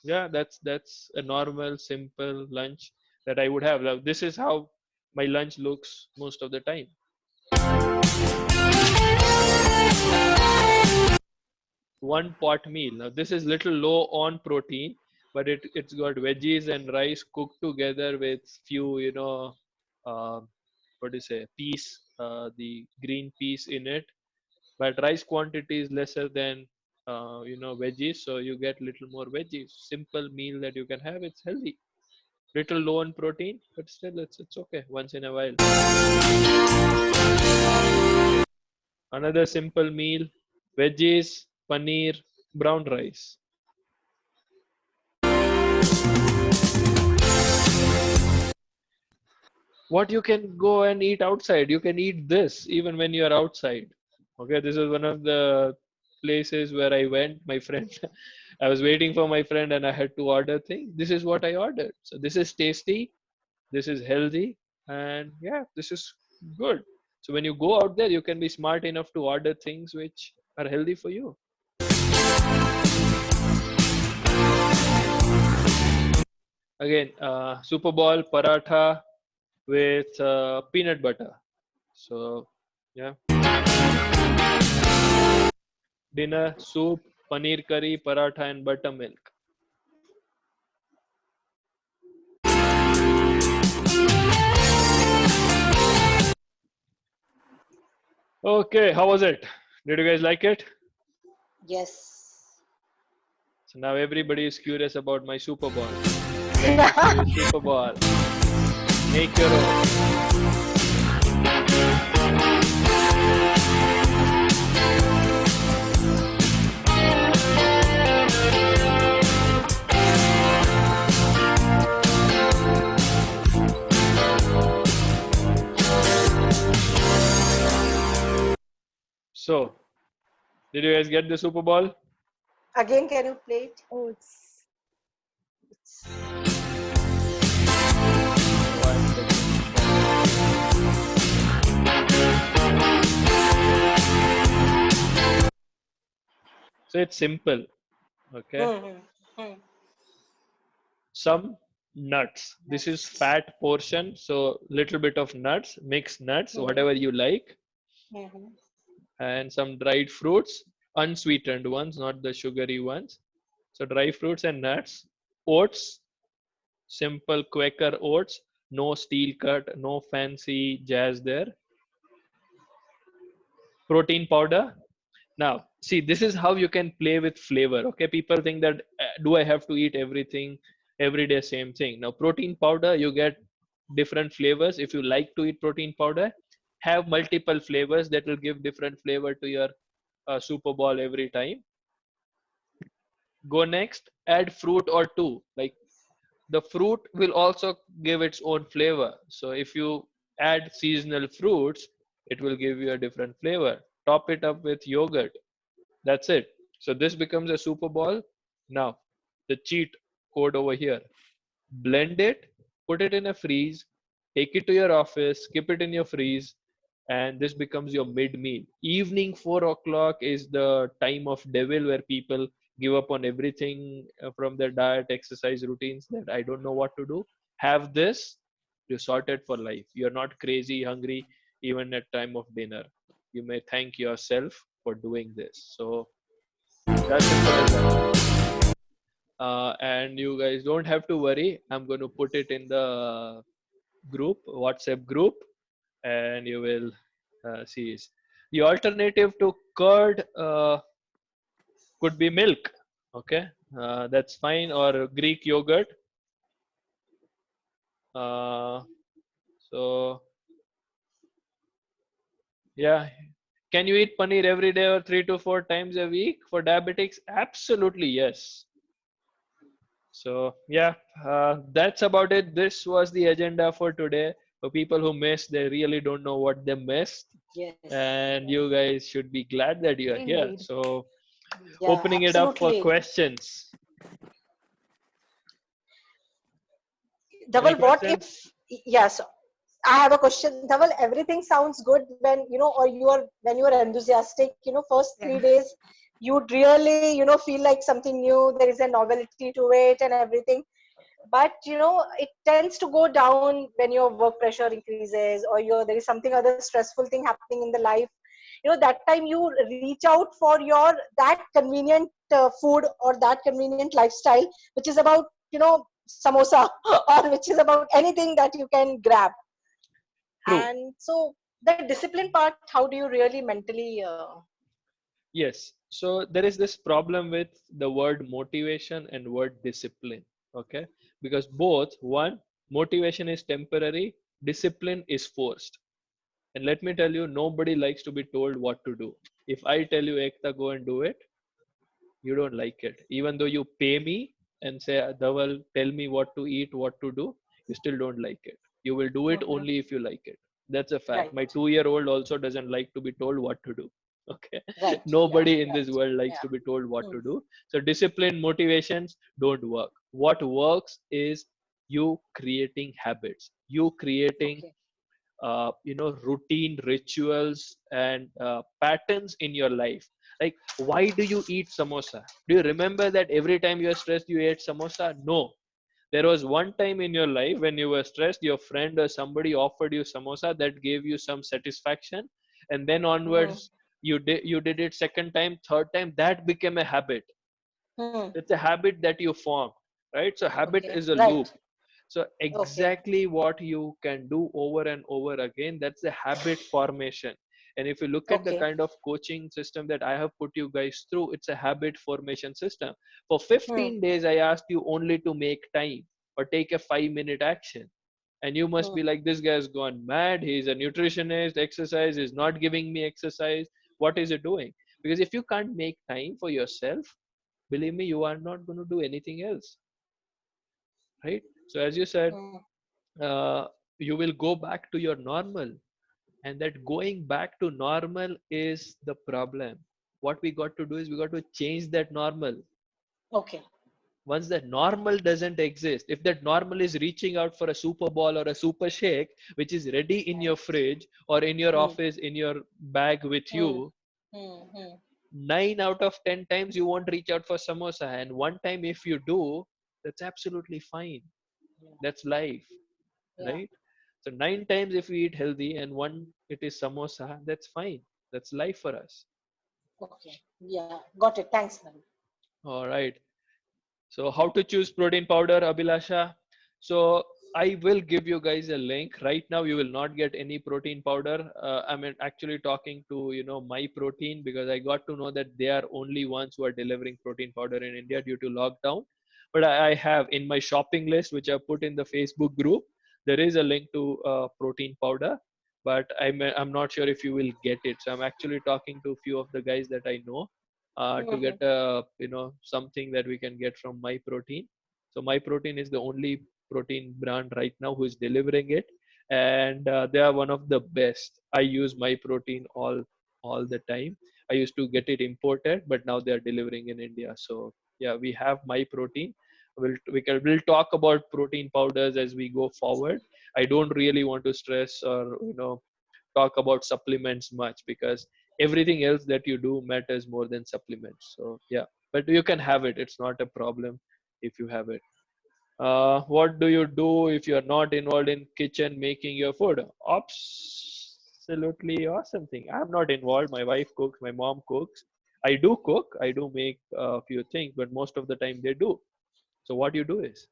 Speaker 1: yeah, that's a normal simple lunch that I would have. Now, this is how my lunch looks most of the time. One pot meal. Now this is little low on protein, but it's got veggies and rice cooked together with few, what do you say, peas, the green peas in it. But rice quantity is lesser than veggies, so you get little more veggies. Simple meal that you can have. It's healthy. Little low on protein, but still it's okay once in a while. Another simple meal: veggies, paneer, brown rice. What you can go and eat outside, you can eat this even when you are outside. Okay, this is one of the places where I went. My friend, I was waiting for my friend and I had to order things. This is what I ordered. So this is tasty, this is healthy, and yeah, this is good. So when you go out there, you can be smart enough to order things which are healthy for you. Again, Super Bowl paratha with peanut butter. So yeah, dinner: soup, paneer curry, paratha, and buttermilk. Okay, how was it? Did you guys like it?
Speaker 4: Yes.
Speaker 1: So now everybody is curious about my Super Bowl. Let me show you Super Bowl. Make your own. So, did you guys get the Super Bowl?
Speaker 4: Again, can you play it?
Speaker 5: Oh, it's
Speaker 1: One second. So it's simple. Okay.
Speaker 4: Hmm.
Speaker 1: Some nuts. This is fat portion, so little bit of nuts, mixed nuts, whatever you like, and some dried fruits, unsweetened ones, not the sugary ones. So dry fruits and nuts, oats, simple Quaker oats, no steel cut, no fancy jazz there. Protein powder. Now, see, this is how you can play with flavor. Okay, people think that do I have to eat everything every day, same thing? Now, protein powder, you get different flavors. If you like to eat protein powder, have multiple flavors that will give different flavor to your Super Bowl every time. Go next, add fruit or two. Like the fruit will also give its own flavor. So if you add seasonal fruits, it will give you a different flavor. Top it up with yogurt. That's it. So this becomes a Super Bowl. Now, the cheat code over here. Blend it, put it in a freeze, take it to your office, keep it in your freeze, and this becomes your mid meal. Evening 4 o'clock is the time of devil where people give up on everything from their diet, exercise routines that I don't know what to do. Have this, you're sorted for life. You're not crazy, hungry, even at time of dinner. You may thank yourself for doing this. So that's simple as that. And you guys don't have to worry. I'm going to put it in the group, WhatsApp group, and you will see. The alternative to curd could be milk. Okay, that's fine, or Greek yogurt. So yeah, can you eat paneer every day or 3 to 4 times a week for diabetics? Absolutely yes. So yeah, that's about it. This was the agenda for today. For people who missed, they really don't know what they missed,
Speaker 4: Yes.
Speaker 1: and you guys should be glad that you are here.
Speaker 5: Indeed.
Speaker 1: So
Speaker 4: Yeah,
Speaker 1: opening it up for
Speaker 4: absolutely.
Speaker 1: questions.
Speaker 4: Double,
Speaker 1: Any
Speaker 4: what
Speaker 1: questions?
Speaker 4: if, yes, I have a question, Dhaval. Everything sounds good when or when you are enthusiastic. First 3 days, you'd really feel like something new. There is a novelty to it and everything. But it tends to go down when your work pressure increases, or there is something other stressful thing happening in the life. That time you reach out for that convenient food or that convenient lifestyle, which is about samosa or which is about anything that you can grab.
Speaker 1: True.
Speaker 4: And so the discipline part, how do you really mentally
Speaker 1: Yes. So there is this problem with the word motivation and word discipline. Okay. Because both, one, motivation is temporary, discipline is forced. And let me tell you, nobody likes to be told what to do. If I tell you, Ekta, go and do it, you don't like it. Even though you pay me and say, Dhaval, tell me what to eat, what to do, you still don't like it. You will do it only if you like it. That's a fact.
Speaker 4: right,
Speaker 1: My 2-year-old also doesn't like to be told what to do. Okay.
Speaker 4: right,
Speaker 1: Nobody
Speaker 4: yeah,
Speaker 1: in this world likes to
Speaker 4: yeah.
Speaker 1: be told what to
Speaker 4: Hmm.
Speaker 1: do. So discipline, motivations don't work. What works is you creating habits, you creating
Speaker 4: Okay.
Speaker 1: routine rituals and patterns in your life. Like, why do you eat samosa? Do you remember that every time you are stressed you ate samosa? No. There was one time in your life when you were stressed, your friend or somebody offered you samosa that gave you some satisfaction, and then
Speaker 4: Hmm.
Speaker 1: onwards you did it second time, third time, that became a habit.
Speaker 4: Hmm.
Speaker 1: It's a habit that you form, right? So habit
Speaker 4: Okay.
Speaker 1: is a
Speaker 4: Right.
Speaker 1: loop. So
Speaker 4: Okay.
Speaker 1: exactly what you can do over and over again, that's the habit formation. And if you look at the
Speaker 4: Okay.
Speaker 1: kind of coaching system that I have put you guys through, it's a habit formation system. For
Speaker 4: Hmm.
Speaker 1: 15 days, I asked you only to make time or take a 5-minute action. And you must
Speaker 4: Hmm.
Speaker 1: be like, this guy's gone mad. He's a nutritionist, exercise is not giving me exercise. What is he doing? Because if you can't make time for yourself, believe me, you are not going to do anything else, right? So as you said,
Speaker 4: Hmm.
Speaker 1: uh, you will go back to your normal, and that going back to normal is the problem. What we got to do is we got to change that normal.
Speaker 4: Okay.
Speaker 1: Once that normal doesn't exist, if that normal is reaching out for a super ball or a super shake which is ready in your fridge or in your
Speaker 4: Hmm.
Speaker 1: office in your bag with
Speaker 4: Hmm.
Speaker 1: you,
Speaker 4: Hmm. Hmm.
Speaker 1: 9 out of 10 times you won't reach out for samosa, and one time if you do, that's absolutely fine.
Speaker 4: Yeah.
Speaker 1: That's life,
Speaker 4: Yeah.
Speaker 1: right? So 9 times if we eat healthy and one it is samosa, that's fine. That's life for us.
Speaker 4: Okay. Yeah. Got it. Thanks, Dhaval.
Speaker 1: All right. So how to choose protein powder, Abhilasha? So I will give you guys a link. Right now, you will not get any protein powder. I'm actually talking to My Protein, because I got to know that they are only ones who are delivering protein powder in India due to lockdown. But I have in my shopping list, which I put in the Facebook group, there is a link to protein powder. But I'm not sure if you will get it. So I'm actually talking to a few of the guys that I know to
Speaker 4: Hmm.
Speaker 1: get something that we can get from My Protein. So My Protein is the only protein brand right now who is delivering it, and they are one of the best. I use My Protein all the time. I used to get it imported, but now they are delivering in India. So yeah, we have My Protein. We'll talk about protein powders as we go forward. I don't really want to stress or talk about supplements much, because everything else that you do matters more than supplements. So yeah, but you can have it. It's not a problem if you have it. What do you do if you're not involved in kitchen making your food? Absolutely awesome thing. I'm not involved. My wife cooks, my mom cooks. I do cook, I do make a few things, but most of the time they do. So what you do is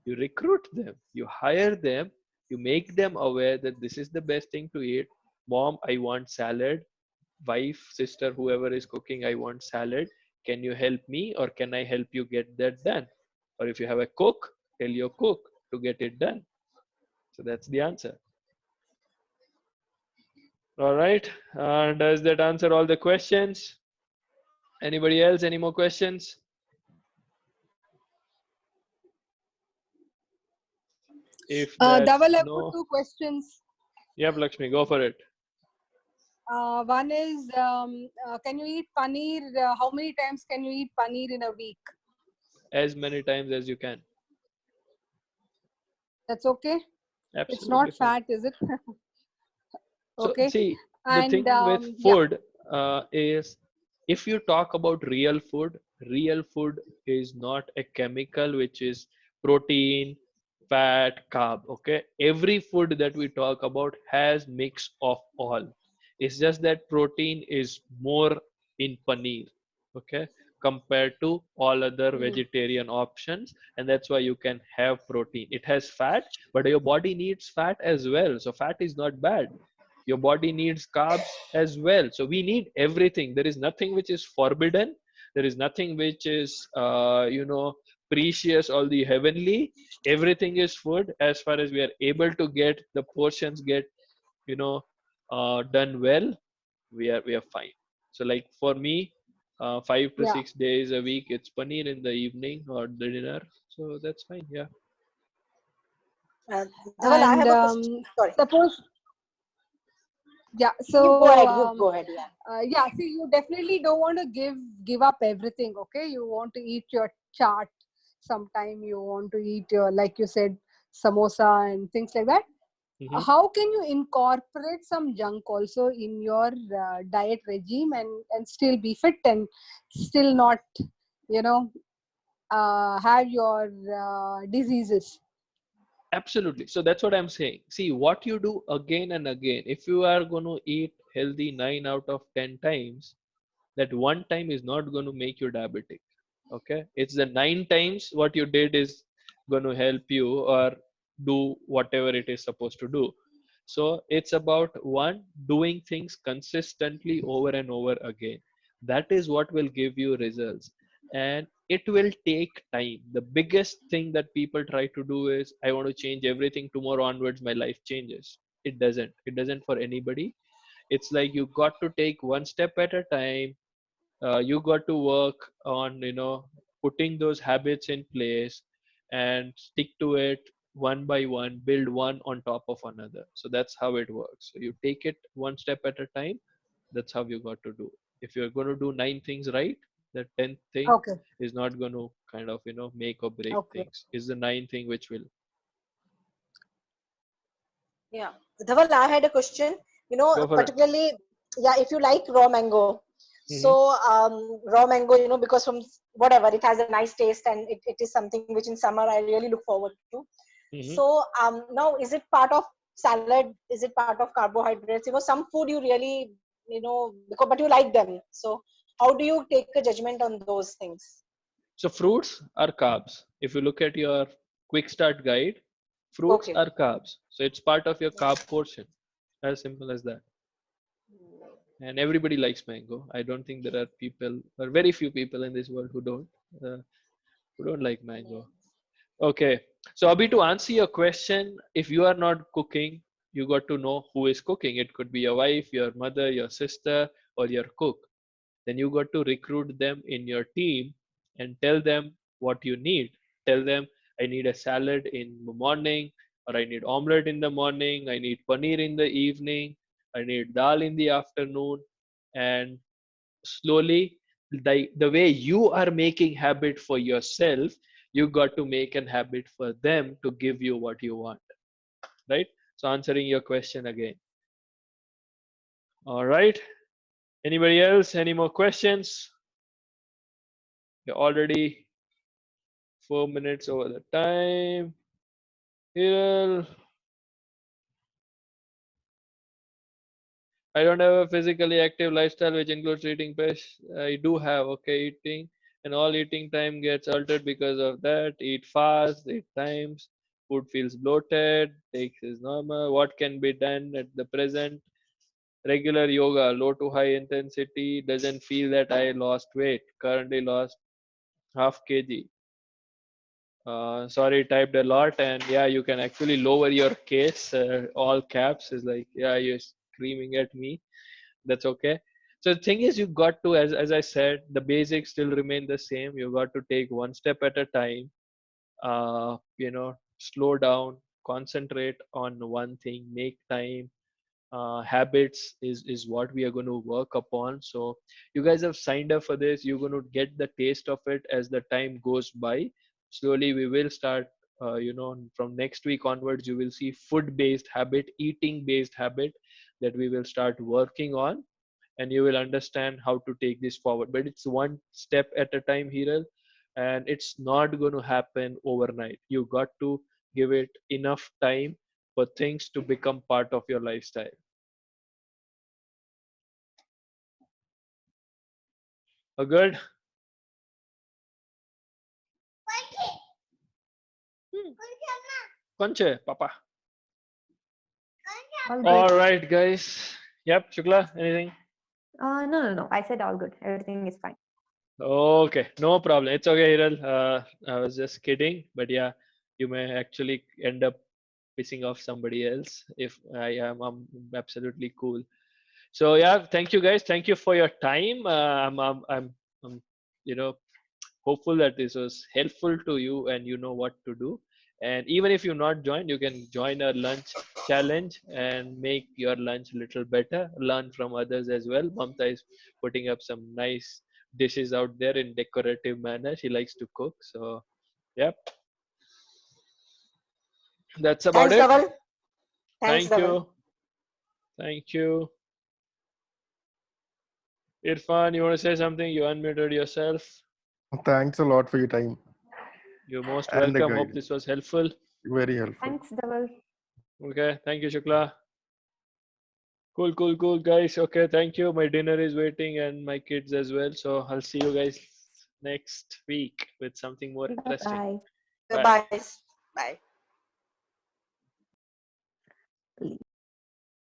Speaker 1: you recruit them, you hire them, you make them aware that this is the best thing to eat. Mom, I want salad. Wife, sister, whoever is cooking, I want salad. Can you help me, or can I help you get that done? Or if you have a cook, tell your cook to get it done. So that's the answer. All right. Does that answer all the questions? Anybody else? Any more questions? If that's
Speaker 9: Dhaval, I've got
Speaker 1: no,
Speaker 9: two questions.
Speaker 1: yep, Lakshmi, go for it.
Speaker 9: One is, can you eat paneer? How many times can you eat paneer in a week?
Speaker 1: As many times as you can.
Speaker 9: That's okay? It's
Speaker 1: Absolutely
Speaker 9: not
Speaker 1: fine.
Speaker 9: fat, is it?
Speaker 1: So
Speaker 9: Okay.
Speaker 1: see, the
Speaker 9: And
Speaker 1: thing with
Speaker 9: yeah,
Speaker 1: food is, if you talk about real food is not a chemical which is protein, fat, carb. Okay, every food that we talk about has mix of all. It's just that protein is more in paneer, okay, compared to all other
Speaker 9: mm,
Speaker 1: vegetarian options, and that's why you can have protein. It has fat, but your body needs fat as well. So fat is not bad. Your body needs carbs as well. So we need everything. There is nothing which is forbidden. There is nothing which is precious or the heavenly. Everything is food, as far as we are able to get the portions get you know done well. We are fine. So like for me, 5 to
Speaker 9: yeah.
Speaker 1: 6 days a week it's paneer in the evening or the dinner, so that's fine. Yeah.
Speaker 4: Uh, Dhaval, I
Speaker 9: And
Speaker 4: have a question. Sorry,
Speaker 9: suppose, yeah.
Speaker 4: you go
Speaker 9: So
Speaker 4: ahead. You go ahead. Yeah.
Speaker 9: yeah. See, you definitely don't want to give up everything. Okay, you want to eat your chaat. Sometime you want to eat your, like you said, samosa and things like that.
Speaker 1: Hmm.
Speaker 9: How can you incorporate some junk also in your diet regime and still be fit and still not, you know, have your diseases?
Speaker 1: Absolutely. So that's what I'm saying. See, what you do again and again, if you are going to eat healthy 9 out of 10 times, that one time is not going to make you diabetic. Okay. It's the 9 times what you did is going to help you or do whatever it is supposed to do. So it's about one, doing things consistently over and over again. That is what will give you results. And it will take time. The biggest thing that people try to do is, I want to change everything tomorrow onwards, my life changes. It doesn't. It doesn't for anybody. It's like you got to take one step at a time. You got to work on putting those habits in place and stick to it one by one, build one on top of another. So that's how it works. So you take it one step at a time. That's how you got to do. If you're going to do 9 things right, the 10th thing
Speaker 9: Okay.
Speaker 1: is not going to kind of make or break
Speaker 9: Okay.
Speaker 1: things. Is the 9th thing which will.
Speaker 4: Yeah. Dhaval, I had a question.
Speaker 1: Go for it.
Speaker 4: Particularly, yeah, if you like raw mango.
Speaker 1: Hmm.
Speaker 4: So, raw mango, because from whatever, it has a nice taste and it is something which in summer I really look forward to.
Speaker 1: Hmm.
Speaker 4: So, now is it part of salad? Is it part of carbohydrates? Some food you really, because, but you like them. So, how do you take a judgment on those things?
Speaker 1: So fruits are carbs. If you look at your quick start guide, fruits
Speaker 4: Okay.
Speaker 1: are carbs. So it's part of your carb portion. As simple as that. And everybody likes mango. I don't think there are people, or very few people in this world uh, who don't like mango. Okay. So Abhi, to answer your question, if you are not cooking, you got to know who is cooking. It could be your wife, your mother, your sister, or your cook. Then you got to recruit them in your team and tell them what you need. Tell them, I need a salad in the morning, or I need omelette in the morning, I need paneer in the evening, I need dal in the afternoon. And slowly, the way you are making habit for yourself, you got to make an habit for them to give you what you want, right? So answering your question again. All right, anybody else, any more questions? You're already 4 minutes over the time. Hiral, I don't have a physically active lifestyle which includes eating fish. I do have, okay, eating, and all eating time gets altered because of that. Eat fast, eat times, food feels bloated, takes is normal. What can be done at the present? Regular yoga, low to high intensity, doesn't feel that I lost weight. Currently lost half kg. Sorry, typed a lot, and yeah, you can actually lower your case. All caps is like, yeah, you're screaming at me. That's okay. So the thing is, you got to, as I said, the basics still remain the same. You got to take one step at a time. Slow down, concentrate on one thing, make time. Habits is what we are going to work upon. So you guys have signed up for this. You're going to get the taste of it as the time goes by. Slowly we will start from next week onwards, you will see food-based habit, eating-based habit that we will start working on, and you will understand how to take this forward. But it's one step at a time, Hiral, and it's not going to happen overnight. You got to give it enough time for things to become part of your lifestyle. Good? Conche, Papa.
Speaker 5: All good.
Speaker 1: All right, guys. Yep, Shukla, anything?
Speaker 5: No. I said all good. Everything is fine.
Speaker 1: Okay, no problem. It's okay, Hiral. I was just kidding, but yeah, you may actually end up pissing off somebody else. If I'm absolutely cool. So yeah, thank you guys. Thank you for your time. I'm hopeful that this was helpful to you and you know what to do. And even if you're not joined, you can join our lunch challenge and make your lunch a little better. Learn from others as well. Mamta is putting up some nice dishes out there in decorative manner. She likes to cook. So, yep. That's about
Speaker 4: Thanks,
Speaker 1: it.
Speaker 4: Dhaval. Thanks,
Speaker 1: Thank
Speaker 4: Dhaval.
Speaker 1: you. Thank you. Irfan, you want to say something? You unmuted yourself.
Speaker 6: Thanks a lot for your time
Speaker 1: You're most
Speaker 6: and the
Speaker 1: welcome. Hope
Speaker 6: guide.
Speaker 1: this was helpful.
Speaker 6: Very helpful.
Speaker 5: Thanks, Dhaval.
Speaker 1: Okay. Thank you, Shukla. Cool, guys. Okay, thank you. My dinner is waiting and my kids as well. So I'll see you guys next week with something more interesting.
Speaker 5: Bye.
Speaker 1: Bye.
Speaker 4: Bye. Bye.